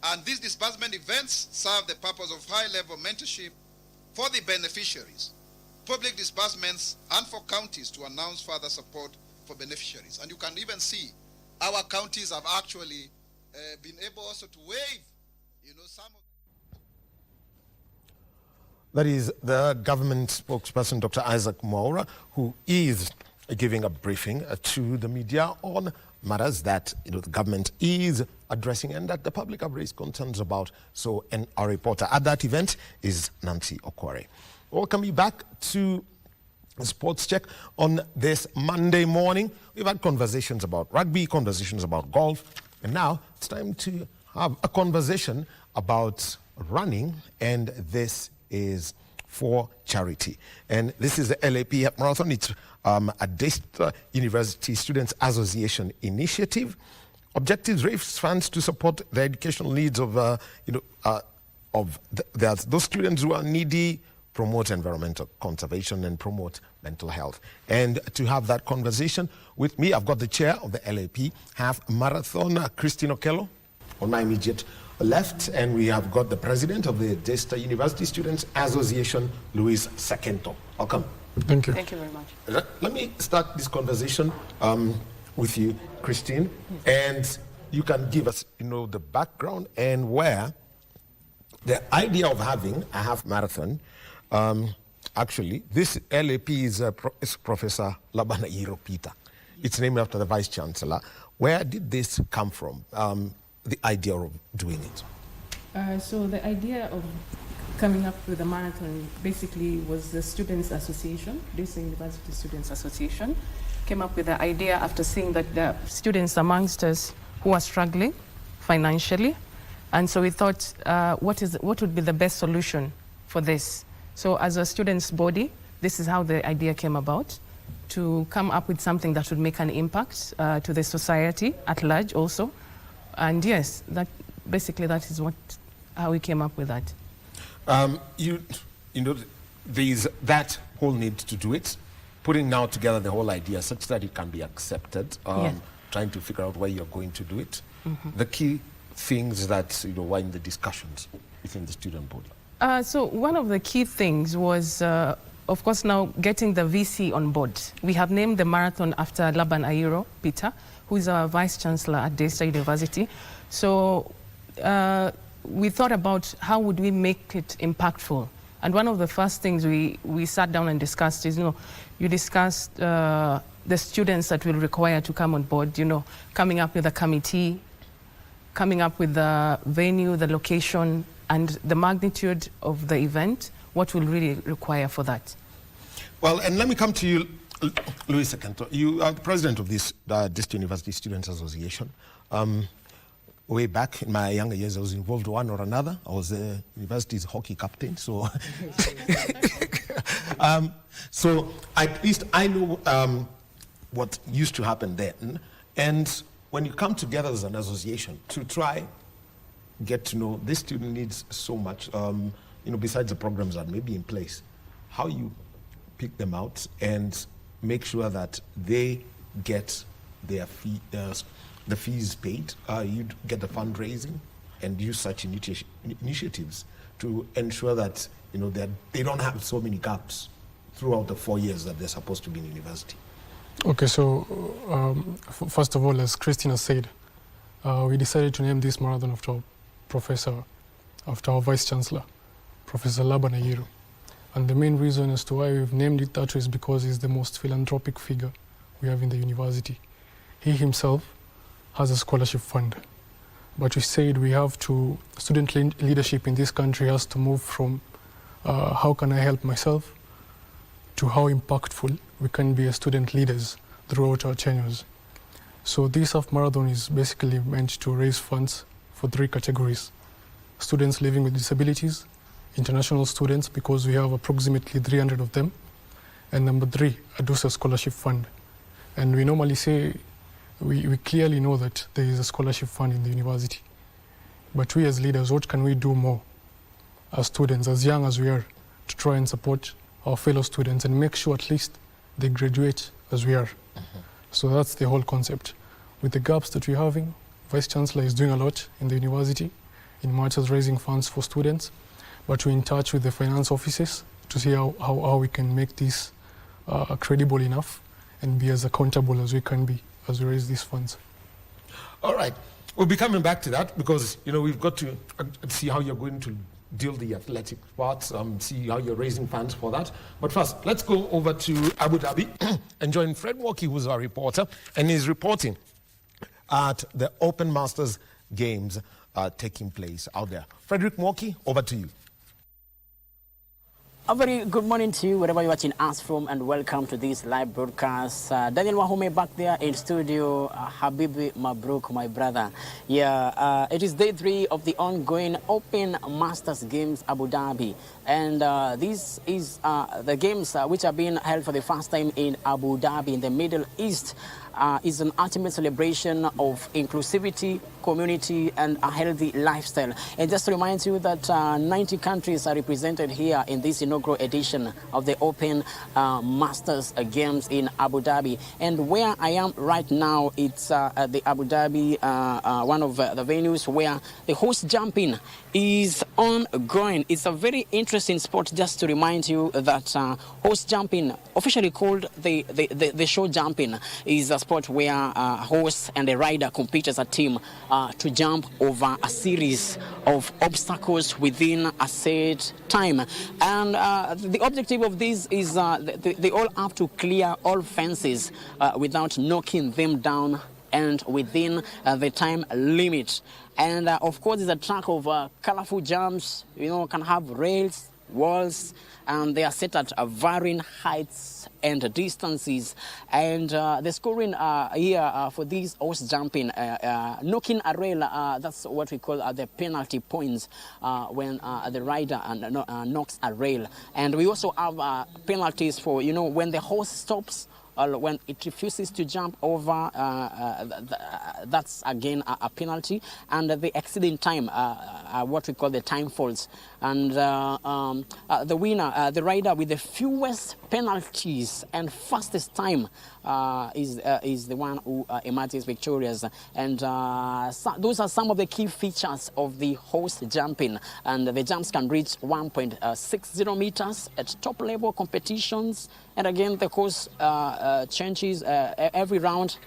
And these disbursement events serve the purpose of high-level mentorship for the beneficiaries, public disbursements, and for counties to announce further support for beneficiaries. And you can even see our counties have actually been able also to waive, some of. That is the government spokesperson, Dr. Isaac Mwaura, who is giving a briefing to the media on matters that the government is addressing and that the public have raised concerns about. So, and our reporter at that event is Nancy Okware. Welcome you back to Sports Check on this Monday morning. We've had conversations about rugby, conversations about golf, and now it's time to have a conversation about running, and this is for charity. And this is the LAP Marathon. It's a Daystar University Students Association initiative. Objectives: raise funds to support the educational needs of those students who are needy, promote environmental conservation, and promote mental health. And to have that conversation with me, I've got the chair of the LAP Half Marathon, Christine Okello, on my immediate left, and we have got the president of the Daystar University Students Association, Luis Sakento. Welcome. Thank you. Thank you very much. Let me start this conversation with you, Christine, and you can give us, the background and where the idea of having a half marathon. Actually, this LAP is Professor Labana Peter. It's named after the Vice Chancellor. Where did this come from? The idea of doing it? So the idea of coming up with a marathon basically was the Students Association, Daystar University Students Association, came up with the idea after seeing that the students amongst us who are struggling financially, and so we thought, what would be the best solution for this? So as a students' body, this is how the idea came about, to come up with something that would make an impact to the society at large also. And yes, that is how we came up with that. There's that whole need to do it, putting now together the whole idea such that it can be accepted, Yes. Trying to figure out where you're going to do it. Mhm. The key things that were in the discussions within the student body? So one of the key things was, of course, now getting the VC on board. We have named the marathon after Laban Ayiro Peter, who is our Vice Chancellor at Daystar University. So we thought about how would we make it impactful. And one of the first things we sat down and discussed is, you discussed the students that will require to come on board, coming up with a committee, coming up with the venue, the location, and the magnitude of the event, what will really require for that. Well, and let me come to you, Luis Akanto. You are the president of this Daystar University Students Association. Way back in my younger years, I was involved one or another. I was the university's hockey captain, so so at least I know what used to happen then. And when you come together as an association to try get to know this student needs so much, besides the programs that may be in place, how you pick them out and make sure that they get their fee, the fees paid, you get the fundraising and use such initiatives to ensure that that they don't have so many gaps throughout the 4 years that they're supposed to be in university. Okay, so first of all, as Christina said, we decided to name this marathon after our professor, after our Vice Chancellor, Professor Laban Ayiro. And the main reason as to why we've named it that way is because he's the most philanthropic figure we have in the university. He himself has a scholarship fund. But we said we have to, student leadership in this country has to move from how can I help myself to how impactful we can be as student leaders throughout our tenures. So this half marathon is basically meant to raise funds for 3 categories: students living with disabilities, international students, because we have approximately 300 of them, and number 3, a DUSA scholarship fund. And we normally say, we clearly know that there is a scholarship fund in the university. But we as leaders, what can we do more as students, as young as we are, to try and support our fellow students and make sure at least they graduate as we are? So that's the whole concept. With the gaps that we're having, Vice Chancellor is doing a lot in the university in much as raising funds for students, but we're in touch with the finance offices to see how we can make this credible enough and be as accountable as we can be as we raise these funds. All right, we'll be coming back to that because we've got to see how you're going to deal the athletic parts, see how you're raising funds for that. But first, let's go over to Abu Dhabi and join Fred Walkie, who's our reporter, and he's reporting at the Open Masters Games taking place out there. Frederick Walkie, over to you. A very good morning to you, wherever you're watching us from, and welcome to this live broadcast. Daniel Wahome back there in studio. Habibi Mabruk, my brother. Yeah, it is day 3 of the ongoing Open Masters Games Abu Dhabi. And this is the games which are being held for the first time in Abu Dhabi in the Middle East. Is an ultimate celebration of inclusivity, community, and a healthy lifestyle. And just to remind you that 90 countries are represented here in this inaugural edition of the Open Masters Games in Abu Dhabi. And where I am right now, it's at the Abu Dhabi, one of the venues where the horse jumping is ongoing. It's a very interesting sport. Just to remind you that horse jumping, officially called the show jumping, is a sport where a horse and a rider compete as a team to jump over a series of obstacles within a set time. And the objective of this is they all have to clear all fences without knocking them down and within the time limit. And of course, it's a track of colorful jumps, can have rails, walls, and they are set at varying heights and distances. And the scoring here for these horse jumping, knocking a rail, that's what we call the penalty points when the rider knocks a rail. And we also have penalties for, when the horse stops, when it refuses to jump over, that's again a penalty. And the exceeding time, what we call the time falls. And the winner, the rider with the fewest penalties, and fastest time is the one who emerges victorious. And those are some of the key features of the host jumping. And the jumps can reach 1.60 meters at top level competitions. And again, the course changes every round,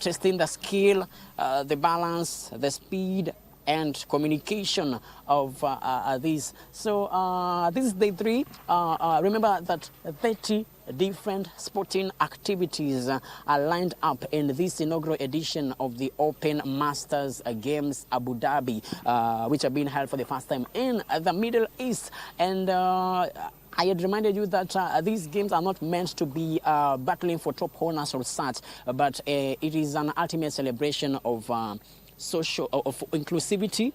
testing the skill, the balance, the speed, and communication of these. So this is day 3. Remember that 30 different sporting activities are lined up in this inaugural edition of the Open Masters Games Abu Dhabi, which are being held for the first time in the Middle East. And I had reminded you that these games are not meant to be battling for top honors or such, but it is an ultimate celebration of social, of inclusivity,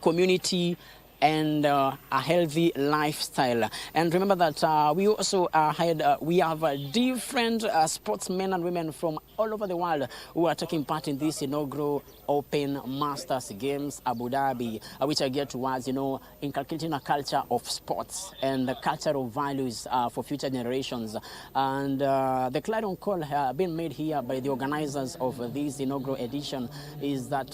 community, and a healthy lifestyle. And remember that we also we have different sportsmen and women from all over the world who are taking part in this inaugural Open Masters Games Abu Dhabi, which are geared towards, inculcating a culture of sports and the cultural values for future generations. And the clarion call being made here by the organizers of this inaugural edition is that,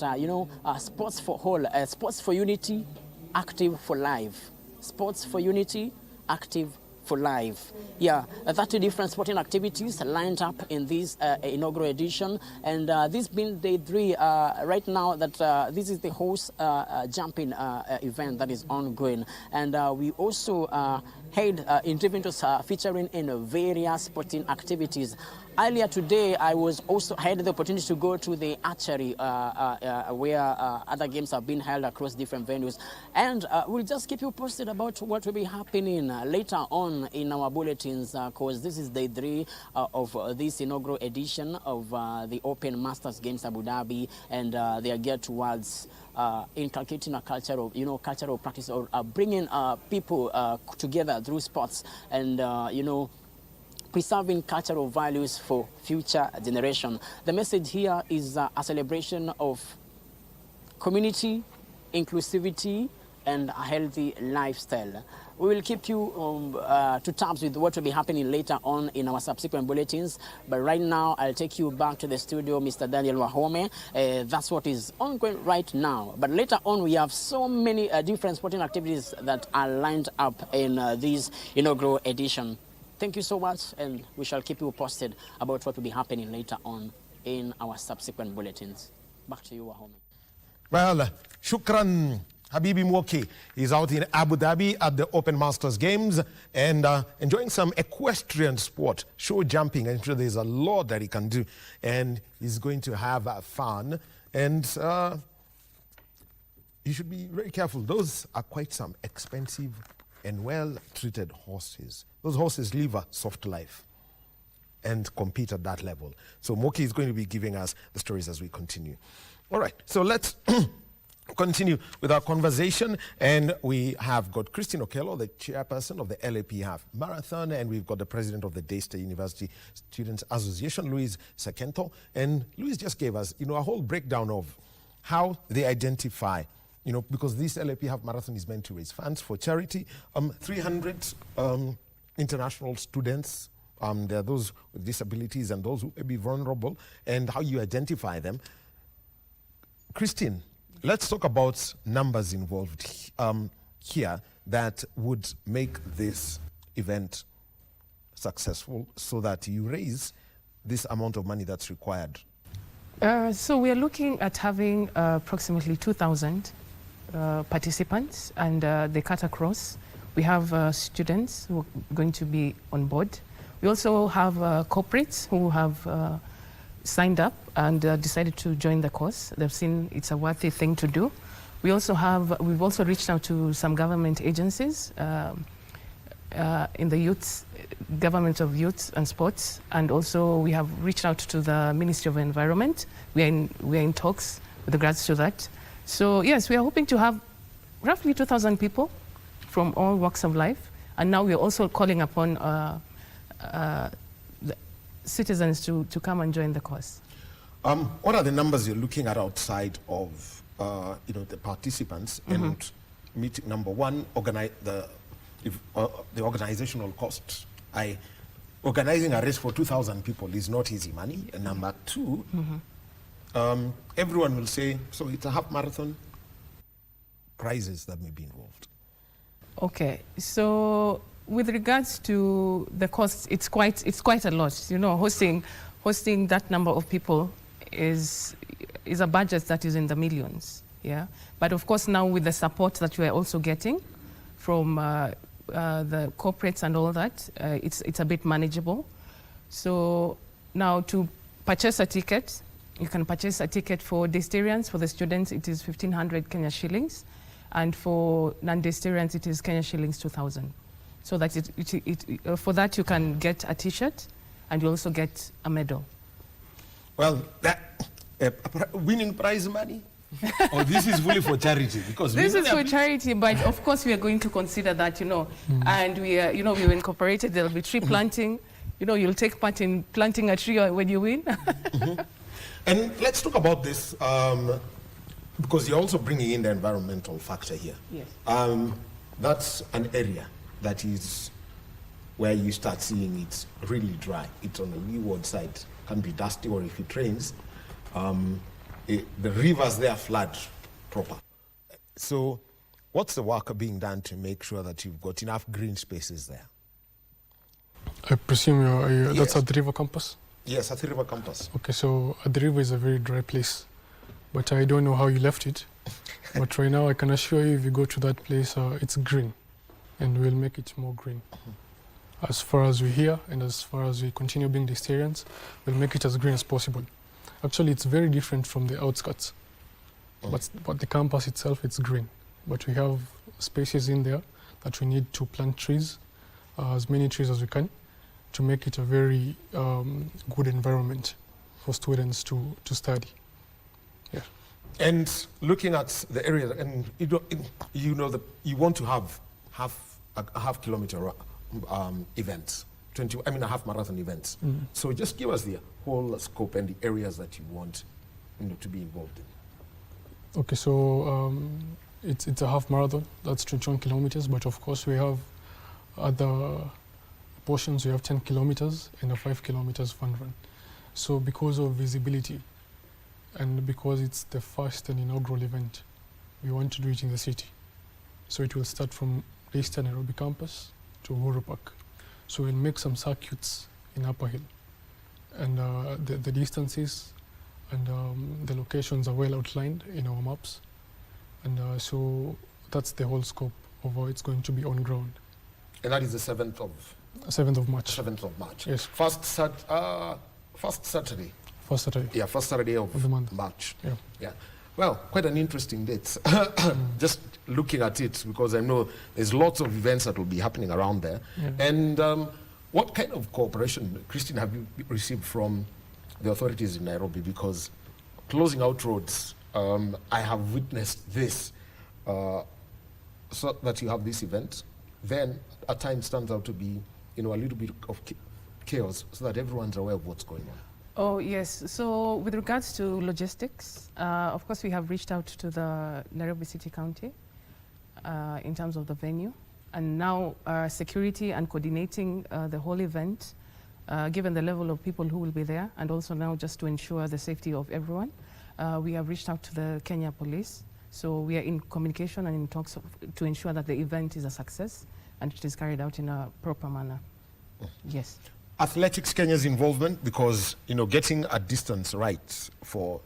sports for all, sports for unity, active for life. Sports for unity, active for life. Yeah, 30 different sporting activities lined up in this inaugural edition. And this being day 3, right now that this is the host jumping event that is ongoing. And we also had individuals featuring in various sporting activities. Earlier today, I had the opportunity to go to the archery where other games have been held across different venues. And we'll just keep you posted about what will be happening later on in our bulletins, because this is day 3 of this inaugural edition of the Open Masters Games Abu Dhabi, and they are geared towards inculcating a culture of, cultural practice, or bringing people together through sports, and, preserving cultural values for future generation. The message here is a celebration of community, inclusivity, and a healthy lifestyle. We will keep you to tabs with what will be happening later on in our subsequent bulletins. But right now, I'll take you back to the studio, Mr. Daniel Wahome. That's what is ongoing right now. But later on, we have so many different sporting activities that are lined up in this inaugural edition. Thank you so much, and we shall keep you posted about what will be happening later on in our subsequent bulletins. Back to you, Wahome. Well, shukran. Habibi Mwoki is out in Abu Dhabi at the Open Masters Games and enjoying some equestrian sport, show jumping. I'm sure there's a lot that he can do, and he's going to have fun. And you should be very careful. Those are quite some expensive and well-treated horses. Those horses live a soft life and compete at that level. So Moki is going to be giving us the stories as we continue. All right, so let's continue with our conversation. And we have got Christine Okello, the chairperson of the LAP Half Marathon, and we've got the president of the Daystar University Students Association, Luis Sakento. And Luis just gave us, a whole breakdown of how they identify, because this LAP Half Marathon is meant to raise funds for charity. 300 international students. There are those with disabilities and those who may be vulnerable, and how you identify them. Christine, let's talk about numbers involved here that would make this event successful so that you raise this amount of money that's required. So we are looking at having approximately 2,000 participants, and they cut across. We have students who are going to be on board. We also have corporates who have signed up and decided to join the course. They've seen it's a worthy thing to do. We've also reached out to some government agencies in the Government of Youth and Sports, and also we have reached out to the Ministry of Environment. We are in talks with regards to that. So yes, we are hoping to have roughly 2,000 people from all walks of life, and now we are also calling upon the citizens to come and join the course. What are the numbers you're looking at outside of the participants? Mm-hmm. And meeting number one, the organizational cost. I organizing a race for 2,000 people is not easy money. And number two, everyone will say, so it's a half marathon, prizes that may be involved. Okay, so with regards to the costs, it's quite a lot. You know, hosting that number of people is a budget that is in the millions. Yeah, but of course now with the support that we are also getting from the corporates and all that, it's a bit manageable. So now to purchase a ticket, you can purchase a ticket for Daystarians. For the students, it is 1,500 Kenya shillings. And for non-Daystarians, it is Kenya shillings 2,000. So that for that, you can get a T-shirt and you also get a medal. Well, that winning prize money? Or this is fully for charity? Because this is for charity, but of course we are going to consider that, you know, and we are, you know, we've incorporated, there'll be tree planting. You know, you'll take part in planting a tree when you win. And let's talk about this, because you're also bringing in the environmental factor here. Yes. That's an area that is where you start seeing it's really dry. It's on the leeward side, can be dusty, or if it rains, the rivers there flood proper. So what's the work being done to make sure that you've got enough green spaces there? I presume that's at the river campus? Yes, at the river campus. Okay, so the river is a very dry place, but I don't know how you left it. But right now I can assure you if you go to that place, it's green, and we'll make it more green. As far as we're here and as far as we continue being Daystarians, we'll make it as green as possible. Actually, it's very different from the outskirts, but the campus itself, it's green. But we have spaces in there that we need to plant trees, as many trees as we can, to make it a very good environment for students to study. Yeah. And looking at the area, and you know that you want to have a half kilometer events, a half marathon events. So just give us the whole scope and the areas that you want, to be involved in. Okay, so it's a half marathon. That's 21 kilometers, but of course we have other portions. We have 10 kilometers and a 5 kilometers fun run. So because of visibility and because it's the first and inaugural event, we want to do it in the city. So it will start from Daystar Nairobi campus to Uhuru Park. So we'll make some circuits in Upper Hill. And the distances and the locations are well outlined in our maps. And so that's the whole scope of how it's going to be on ground. And that is the 7th of March. 7th of March. Yes. First Saturday. First Saturday. Yeah, first Saturday of the month. March. Yeah. Yeah. Well, quite an interesting date. Just looking at it, because I know there's lots of events that will be happening around there. Yeah. And what kind of cooperation, Christine, have you received from the authorities in Nairobi? Because closing out roads, I have witnessed this, so that you have this event, then at times turns out to be, a little bit of chaos, so that everyone's aware of what's going on. Oh, yes. So with regards to logistics, of course, we have reached out to the Nairobi City County in terms of the venue. And now security and coordinating the whole event, given the level of people who will be there, and also now just to ensure the safety of everyone, we have reached out to the Kenya Police. So we are in communication and in talks to ensure that the event is a success and it is carried out in a proper manner. Yes. Athletics Kenya's involvement, because getting a distance right for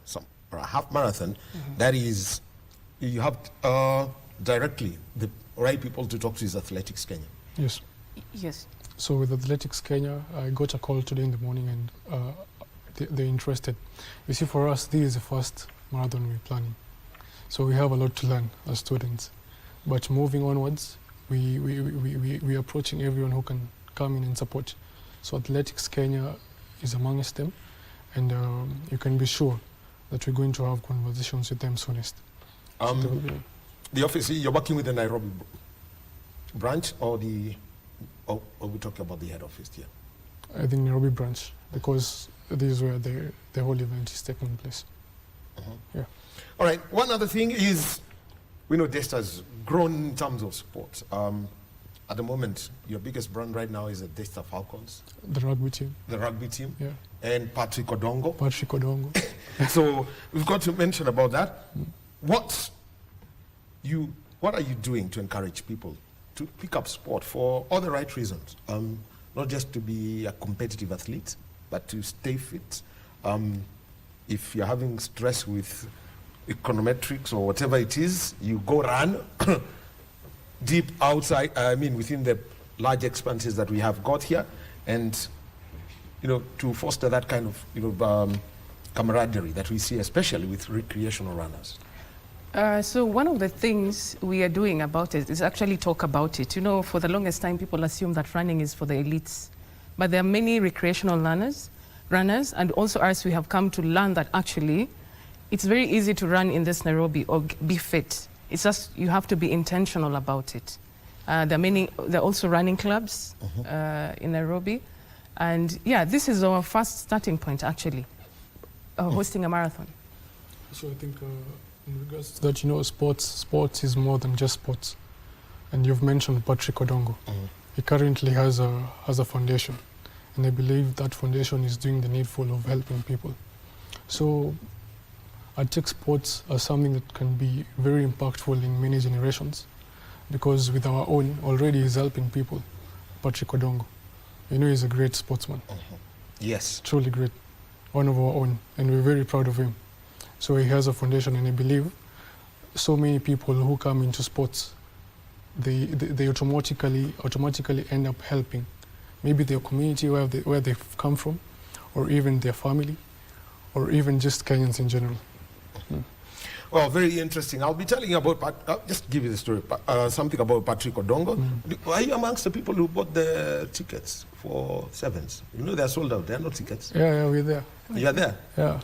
a half marathon, that is, you have directly the right people to talk to is Athletics Kenya. Yes. Yes. So with Athletics Kenya, I got a call today in the morning, and they're interested. You see, for us, this is the first marathon we're planning, so we have a lot to learn as students. But moving onwards, we're approaching everyone who can come in and support. So Athletics Kenya is amongst them, and you can be sure that we're going to have conversations with them soonest. The office, you're working with the Nairobi branch, or we're talking about the head office here? I think Nairobi branch, because this is where the whole event is taking place. Yeah. All right, one other thing is, we know Daystar has grown in terms of sport. at the moment, your biggest brand right now is the Daystar Falcons. The rugby team. The rugby team. Yeah. And Patrick Odongo. Patrick Odongo. So we've got to mention about that. What are you doing to encourage people to pick up sport for all the right reasons? Not just to be a competitive athlete, but to stay fit. If you're having stress with econometrics or whatever it is, you go run deep outside, within the large expanses that we have got here, and, to foster that kind of, camaraderie that we see, especially with recreational runners. So one of the things we are doing about it is actually talk about it. For the longest time, people assume that running is for the elites. But there are many recreational runners, and also us, we have come to learn that actually it's very easy to run in this Nairobi or be fit. It's just you have to be intentional about it. There are also running clubs in Nairobi. And yeah, this is our first starting point, actually, hosting a marathon. So I think in regards to that, sports is more than just sports. And you've mentioned Patrick Odongo. He currently has a foundation. And I believe that foundation is doing the needful of helping people. So I take sports as something that can be very impactful in many generations, because with our own, already he's helping people. Patrick Odongo, he's a great sportsman. Yes. Truly great, one of our own, and we're very proud of him. So he has a foundation, and I believe so many people who come into sports, they automatically end up helping maybe their community where they've come from, or even their family, or even just Kenyans in general. Well, very interesting. I'll be telling you about, I'll just give you the story, something about Patrick Odongo. Are you amongst the people who bought the tickets for Sevens? They're sold out, there are no tickets. Yeah, we're there. You're there? Yeah.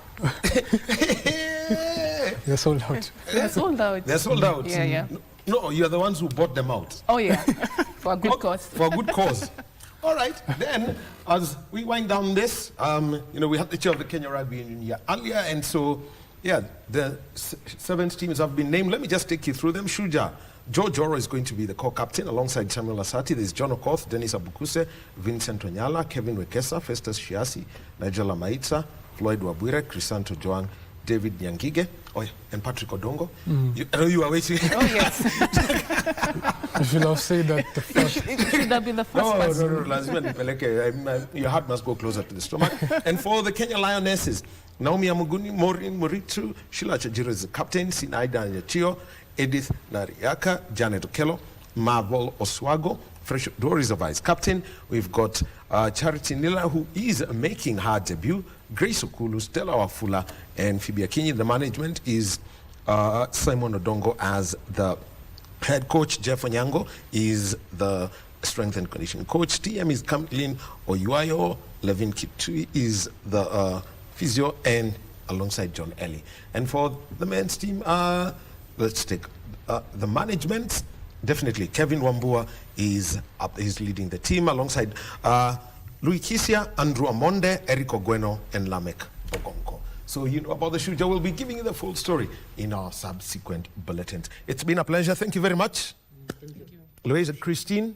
They're sold out. They're sold out. They're sold out? Yeah. No, you're the ones who bought them out. Oh, yeah, for a good cause. For a good cause. All right, then, as we wind down this, we had the chair of the Kenya Rugby Union here earlier, and so, yeah, the Sevens teams have been named. Let me just take you through them. Shuja, George Oro is going to be the co-captain alongside Samuel Asati. There's John Okoth, Dennis Abukuse, Vincent Onyala, Kevin Wekesa, Festus Shiasi, Nigel Amaitsa, Floyd Wabwire, Crisanto Joang, David Nyangige, and Patrick Odongo. I know you are waiting. Oh, yes. You should have said that the first. It should have been the first person. No, your heart must go closer to the stomach. And for the Kenya Lionesses, Naomi Amuguni, Maureen Muritu, Sheila Chajiro is the captain, Sinaida Nyachio, Edith Nariaka, Janet Okello, Marvel Oswago, Fresh Dor is a vice captain. We've got Charity Nila, who is making her debut, Grace Okulu, Stella Wafula, and Phoebe Akinyi. The management is Simon Odongo as the head coach. Jeff Onyango is the strength and conditioning coach. TM is Kamlin Oyuayo. Levin Kitui is the physio, and alongside John Ellie. And for the men's team, let's take the management. Definitely, Kevin Wambua is leading the team alongside Louis Kisia, Andrew Amonde, Eric Ogweno, and Lamek Ogonko. So you know about the Shuja. We'll be giving you the full story in our subsequent bulletins. It's been a pleasure. Thank you very much. Thank you. Louise and Christine,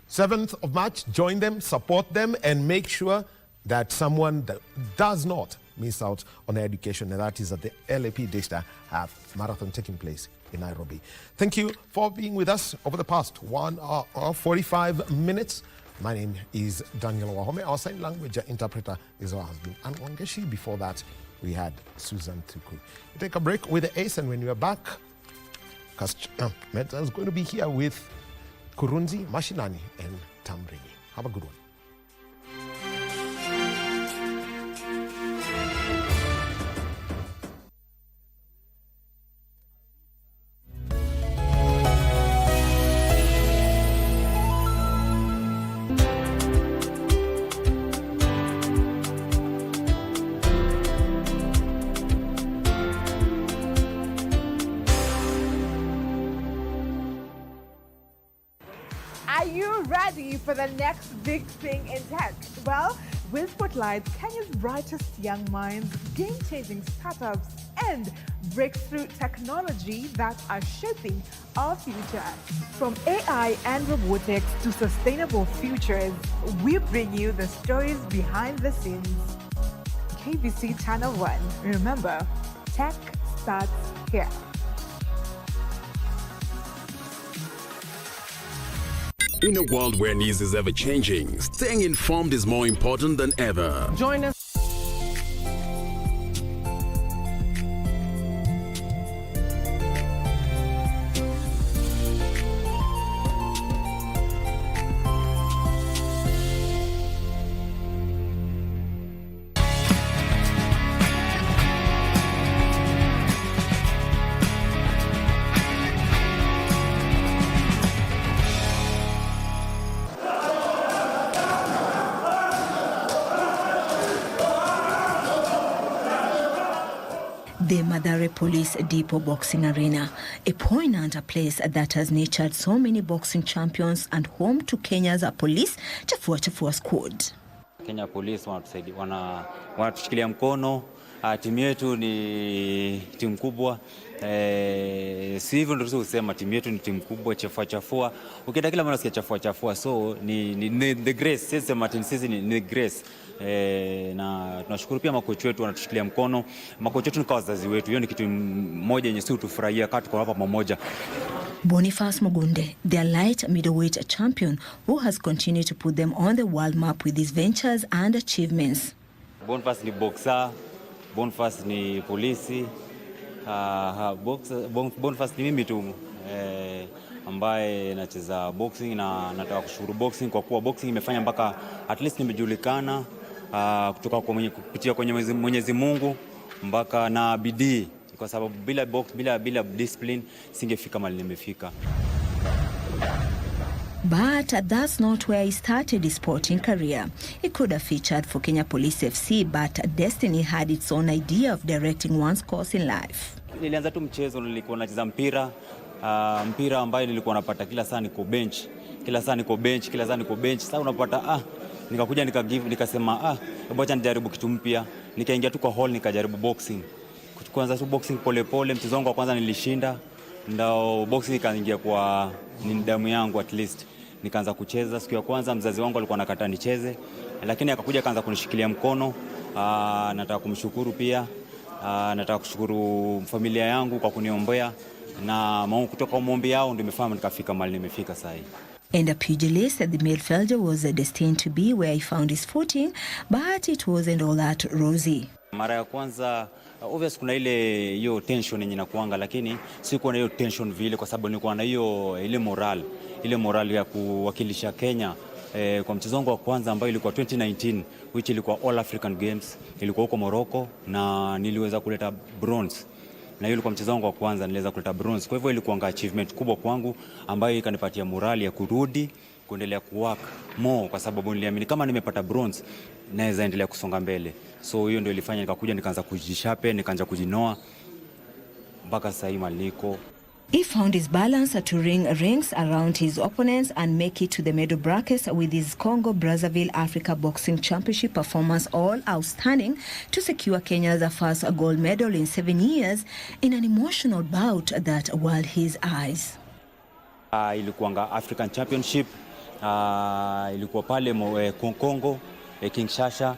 7th of March, join them, support them, and make sure that someone that does not miss out on their education, and that is at the LAP Daystar Half Marathon taking place in Nairobi. Thank you for being with us over the past 1 hour, 45 minutes. My name is Daniel Wahome. Our sign language interpreter is our husband, Anwangeshi. Before that, we had Susan Tukui. We take a break with the Ace, and when we are back, Meta is going to be here with Kurunzi, Mashinani, and Tamrini. Have a good one. Are you ready for the next big thing in tech? Well, We'll spotlight Kenya's brightest young minds, game-changing startups, and breakthrough technology that are shaping our future. From AI and robotics to sustainable futures, we bring you the stories behind the scenes. KBC Channel 1. Remember, tech starts here. In a world where news is ever changing, staying informed is more important than ever. Join us. The Mathare Police Depot Boxing Arena, a poignant place that has nurtured so many boxing champions and home to Kenya's police Chafua squad. Kenya Police wanatushikilia mkono. Timu yetu ni timu kubwa. Si hivyo ndio tuseme timu yetu ni timu kubwa, Chafua. Ukienda kila mara unasikia Chafua. So ni the grace, sisi Martin sisi ni grace. Na tunashukuru pia makocha wetu wanatushikilia mkono. Makocha wetu ni wazazi wetu. Hiyo ni kitu moja yenye sisi tufurahia kati kwa hapa pamoja. Boniface Mugunde, their light middleweight champion, who has continued to put them on the world map with his ventures and achievements. Boniface ni boxer, Boniface ni polisi, Boniface ni mimi tu ambaye nacheza boxing na nataka kushukuru boxing kwa kuwa boxing imefanya mpaka at least nimejulikana kutoka kupitia kwenye Mwenyezi Mungu mpaka na bidii, kwa sababu bila discipline singefika mahali nimefika. But that's not where he started his sporting career. He could have featured for Kenya Police FC, but destiny had its own idea of directing one's course in life. Nilianza tu mchezo, nilikuwa nacheza mpira ambaye nilikuwa napata kila saa niko bench. Sasa unapata nikakuja nikasema ngoja nijaribu kitu mpya. Nikaingia tu kwa hall nikajaribu boxing. Kwanza tu boxing pole, mchezo wangu wa kwanza nilishinda. Ndio boxing ikaingia kwa damu yangu at least. Nikaanza kucheza. Siku ya kwanza mzazi wangu alikuwa anakataa nicheze, lakini akakuja akaanza kunishikilia mkono. Nataka kumshukuru pia. Nataka kushukuru familia yangu kwa kuniombea, na kutoka maombi yao ndio nimefanya nikafika mahali nimefika sasa. And a pugilist, the midfielder was destined to be where he found his footing, but it wasn't all that rosy. Mara ya kwanza obvious kuna hiyo tension yenye inakuanga, lakini sikuwa na hiyo tension vile kwa sababu nilikuwa na ile moral ya kuwakilisha Kenya. Kwa mchezo wangu wa kwanza ambao ilikuwa 2019, which ilikuwa All African Games, ilikuwa huko Morocco, na niliweza kuleta bronze. Na hiyo ilikuwa mchezo wangu wa kwanza, niliweza kuleta bronze. Kwa hivyo ilikuwa achievement kubwa kwangu ambayo ikanipatia morali ya kurudi kuendelea kuwork more, kwa sababu niliamini kama nimepata bronze naweza endelea kusonga mbele. So hiyo ndio ilifanya nikakuja nikaanza kujishape, nikaanza kujinoa mpaka sasa hivi maliko. He found his balance to ring rings around his opponents and make it to the medal brackets with his Congo-Brazzaville Africa Boxing Championship performance all outstanding to secure Kenya's first gold medal in 7 years in an emotional bout that whirled his eyes. Ilikuwa African Championship, ilikuwa pale Congo, Kinshasa.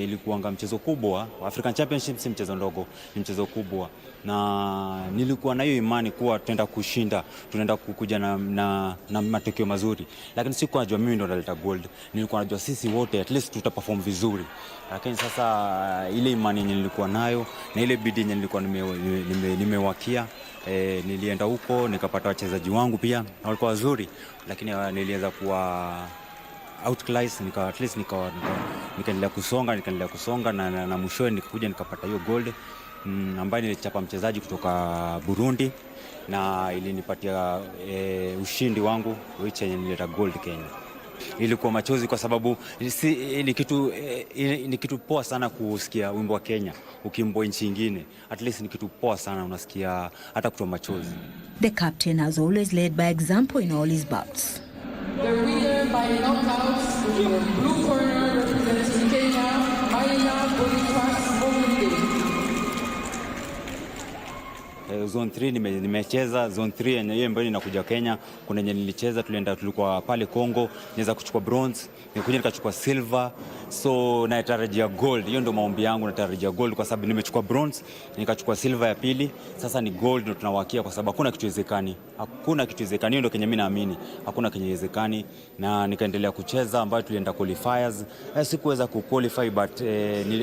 Ilikuwa mchezo kubwa. African Championship si mchezo ndogo, ni mchezo kubwa, na nilikuwa na hiyo imani kuwa tutaenda kushinda, tunaenda kukuja na matokeo mazuri, lakini sikuwa najua mimi ndo naleta gold. Nilikuwa najua sisi wote at least tutaperform vizuri, lakini sasa ile imani nilikuwa nayo na ile bidii nilikuwa nimewakia, nilienda huko nikapata wachezaji wangu pia walikuwa wazuri, lakini nilianza kuwa outclass, nikaendelea kusonga na mwishowe nikakuja nikapata hiyo gold ambayo nilichapa mchezaji kutoka Burundi, na ilinipatia ushindi wangu which nileta gold Kenya. Ilikuwa machozi kwa sababu ni kitu poa sana kusikia wimbo wa Kenya ukiimbwa nchi nyingine. At least ni kitu poa sana, unasikia hata kutoa machozi. The captain has always led by example in all his bouts. The winner by knockouts in the blue corner Zone 3 nimecheza zone 3 yenye hiyo ambayo inakuja Kenya. Kuna yenye nilicheza, tulikuwa pale Congo, niweza kuchukua bronze, nikuja nikachukua silver. So natarajia gold. Hiyo ndio maombi yangu, natarajia gold kwa sababu nimechukua bronze, nikachukua silver ya pili. Sasa ni gold ndio tunawakia kwa sababu hakuna kitu haiwezekani. Hakuna kitu haiwezekani. Hiyo ndio Kenya mimi naamini. Hakuna Kenya haiwezekani, na nikaendelea kucheza ambayo tulienda qualifiers. Sikuweza kuqualify but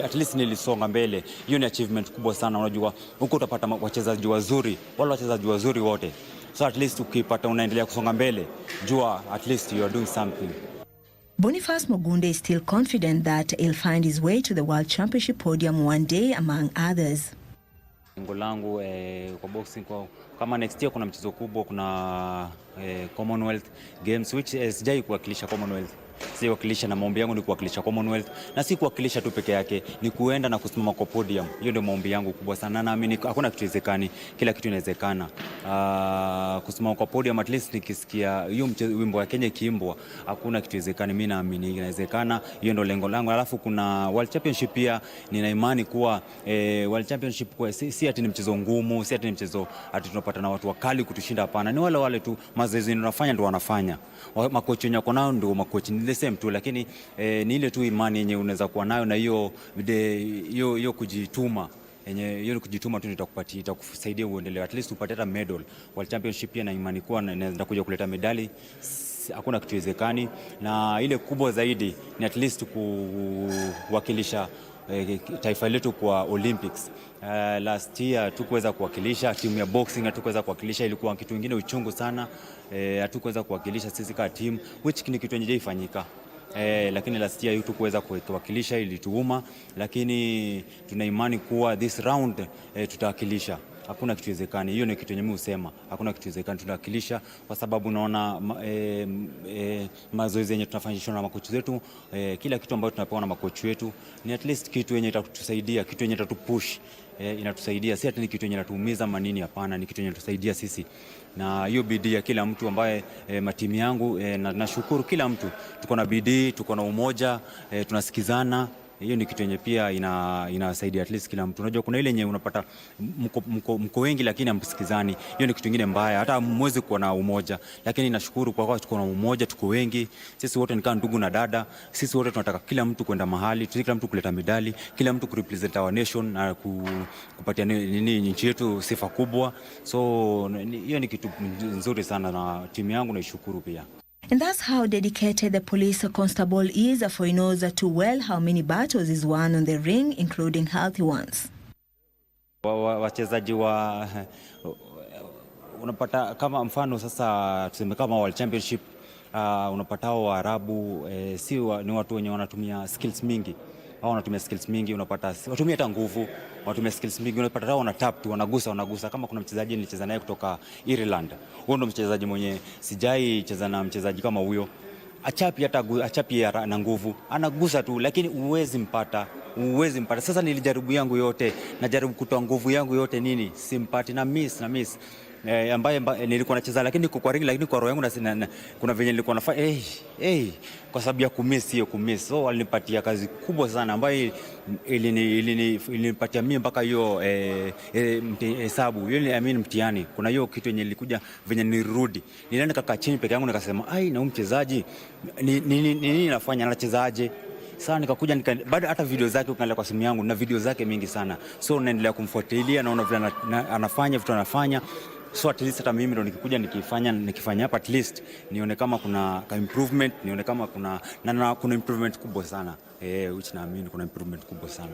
at least nilisonga mbele. Hiyo ni achievement kubwa sana. Unajua huko utapata wachezaji wazuri, wale wachezaji wazuri wote. So at least ukipata unaendelea kusonga mbele, jua at least you are doing something. Boniface Mugunde is still confident that he'll find his way to the World Championship podium one day among others. Lengo langu kwa boxing kama next year kuna mchezo kubwa, kuna Commonwealth Games which sijai kuwakilisha Commonwealth. Si kuwakilisha, na maombi yangu ni kuwakilisha Commonwealth, na si kuwakilisha tu peke yake, ni kuenda na kusimama kwa podium. Hiyo ndio maombi yangu kubwa sana, na naamini hakuna kitu haiwezekani, kila kitu inawezekana. Kusimama kwa podium, at least nikisikia hiyo wimbo wa Kenya kiimbwa, hakuna kitu haiwezekani, mimi naamini inawezekana. Hiyo ndio lengo langu. Alafu kuna World Championship pia, nina imani kuwa World Championship kwa si ati ni mchezo ngumu, si ati ni mchezo ati tunapata na watu wakali kutushinda, hapana. Ni wale tu mazoezi tunafanya ndio wanafanya. Makocha wenyewe wako nao ndio makocha the same tu, lakini ni ile tu imani yenye unaweza kuwa nayo, na hiyo kujituma yenye hiyo kujituma tu nitakupatia, itakusaidia uendelee, at least upate hata medal. World Championship pia na imani kuwa naweza kuja kuleta medali, hakuna kitu haiwezekani. Na ile kubwa zaidi ni at least kuwakilisha taifa letu kwa Olympics. Last year hatukuweza kuwakilisha timu ya boxing, hatukuweza kuwakilisha, ilikuwa kitu kingine uchungu sana. Hatukuweza kuwakilisha sisi kama team, which ni kitu yenye ifanyika. Lakini last year hatukuweza kuwakilisha, ilituuma, lakini tuna imani kuwa this round tutawakilisha. Hakuna kitu haiwezekani. Hiyo ni kitu yenye mimi husema, hakuna kitu haiwezekani, tunawakilisha kwa sababu naona mazoezi yenye tunafanyishwa na makocha wetu, kila kitu ambacho tunapewa na makocha wetu ni at least kitu yenye itatusaidia, kitu yenye itatupush, inatusaidia. Si ati ni kitu yenye inatuumiza manini, hapana, ni kitu yenye inatusaidia sisi. Na hiyo bidii ya kila mtu ambaye matimu yangu, na nashukuru kila mtu, tuko na bidii, tuko na umoja, tunasikizana. Hiyo ni kitu yenye pia inasaidia at least kila mtu. Unajua kuna ile yenye unapata mko wengi lakini hamsikizani. Hiyo ni kitu kingine mbaya. Hata mwezi kuwa na umoja, lakini nashukuru kwa kuwa tuko na umoja, tuko wengi. Sisi wote ni kama ndugu na dada. Sisi wote tunataka kila mtu kwenda mahali, kila mtu kuleta medali, kila mtu kurepresent our nation na kupatia nchi yetu sifa kubwa. So hiyo ni kitu nzuri sana, na timu yangu naishukuru pia. And that's how dedicated the police constable is, for he knows too well how many battles is won on the ring, including healthy ones. Wachezaji unapata kama mfano sasa tuseme kama World Championship, unapata Waarabu ni watu wenye wanatumia skills mingi. Hao wanatumia skills mingi, unapata watumia hata nguvu, wanatumia skills mingi, unapata hao wana tap tu, wanagusa. Kama kuna mchezaji nilicheza naye kutoka Ireland, huyo ndo mchezaji mwenye sijai cheza na mchezaji kama huyo. Achapi na nguvu, anagusa tu, lakini uwezi mpata. Sasa nilijaribu yangu yote, najaribu kutoa nguvu yangu yote, nini simpati, na miss ambaye nilikuwa nacheza, lakini kwa ring, lakini kwa roho yangu na kuna venye nilikuwa nafanya kwa sababu ya kumiss. So walinipatia kazi kubwa sana ambayo ilinipatia mimi mpaka hiyo hesabu hiyo, mtihani. Kuna hiyo kitu yenye ilikuja venye nirudi, nilienda kaka chini peke yangu nikasema na mchezaji nini nafanya, anachezaje? Sasa nikakuja baada hata video zake ukaangalia kwa simu yangu na video zake mingi sana, so naendelea kumfuatilia, naona vile anafanya vitu anafanya. So at least hata mimi ndo nikifanya hapa, at least nione kama kuna improvement, nione kama kuna improvement kubwa sana, which naamini kuna improvement kubwa sana.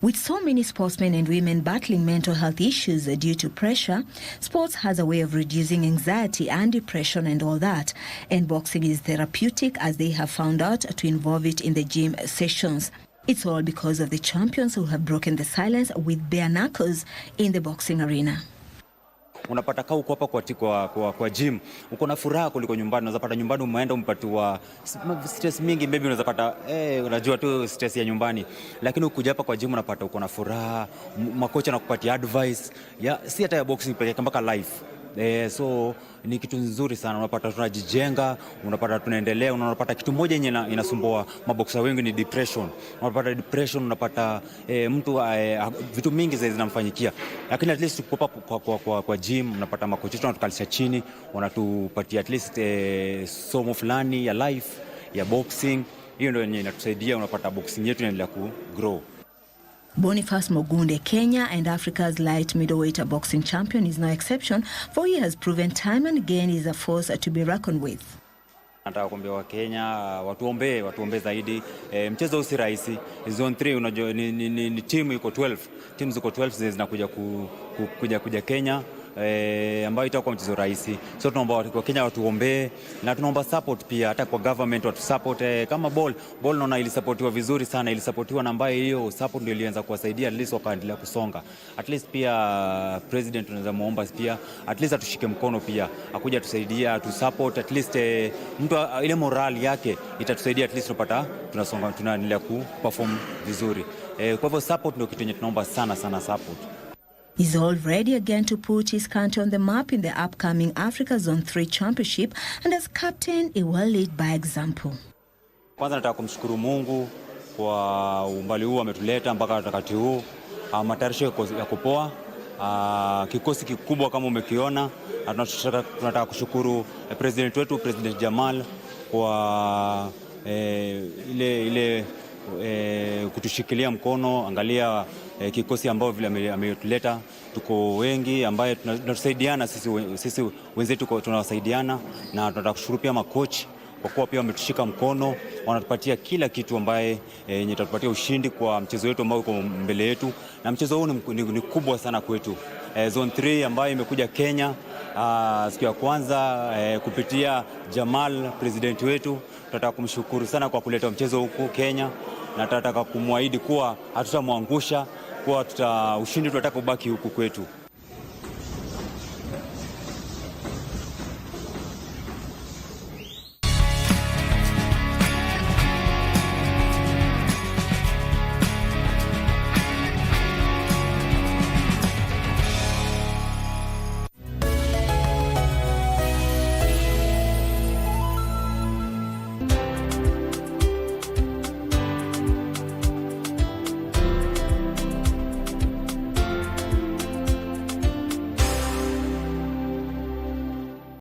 With so many sportsmen and women battling mental health issues due to pressure, sports has a way of reducing anxiety and depression and all that. And boxing is therapeutic, as they have found out, to involve it in the gym sessions. It's all because of the champions who have broken the silence with bare knuckles in the boxing arena. Unapata kaa uko hapa kwa gym, uko na furaha kuliko nyumbani. Unaweza pata nyumbani umeenda umpatiwa stress mingi, maybe unaweza pata unajua tu stress ya nyumbani, lakini ukuja hapa kwa gym unapata uko na furaha, makocha anakupatia advice si hata ya boxing pekee, mpaka life. So ni kitu nzuri sana, unapata tunajijenga, unapata tunaendelea, unapata kitu moja yenye inasumbua maboksa wengi ni depression. Unapata depression, unapata mtu vitu mingi zinamfanyikia, lakini at least kwa gym unapata makocha wanatukalisha chini, wanatupatia at least somo fulani ya life ya boxing. Hiyo ndio yenye inatusaidia, unapata boxing yetu inaendelea ku grow. Boniface Mogunde, Kenya and Africa's light middleweight boxing champion, is no exception, for he has proven time and again is a force to be reckoned with. Nataka kuambia wa Kenya watuombee zaidi. Mchezo usi rahisi. Zone 3 unajua ni timu iko 12. Teams ziko 12 zinakuja kuja Kenya. Ambayo itakuwa mchezo rahisi. So tunaomba wa Kenya watuombee na tunaomba support pia, hata kwa government watu support. Kama ball naona ilisupportiwa vizuri sana, ilisupportiwa na ambaye hiyo support ndio ilianza kuwasaidia at least wakaendelea kusonga. At least pia president tunaweza muomba pia at least atushike mkono pia, akuja tusaidia tu support at least mtu ile morale yake itatusaidia at least tupata tunasonga, tunaendelea ku perform vizuri. Kwa hivyo support ndio kitu yenye tunaomba sana support. He's all ready again to put his country on the map in the upcoming Africa Zone 3 Championship, and as captain, he will lead by example. Kwanza nataka kumshukuru Mungu kwa umbali huu ametuleta mpaka wakati huu. Matayarisho ya kupoa, kikosi kikubwa kama umekiona. Tunataka kushukuru president wetu, President Jamal, kwa ile kutushikilia mkono. Angalia kikosi ambao vile ametuleta, tuko wengi ambaye tunatusaidiana sisi wenzetu tunawasaidiana, na tunataka kushukuru pia makocha kwa kuwa pia wametushika mkono, wanatupatia kila kitu ambaye yenye itatupatia ushindi kwa mchezo wetu ambao uko mbele yetu, na mchezo huu ni kubwa sana kwetu. Zone 3 ambayo imekuja Kenya siku ya kwanza kupitia Jamal, president wetu. Tunataka kumshukuru sana kwa kuleta mchezo huku Kenya, na tunataka kumwahidi kuwa hatutamwangusha, kuwa ushindi tunataka ubaki huku kwetu.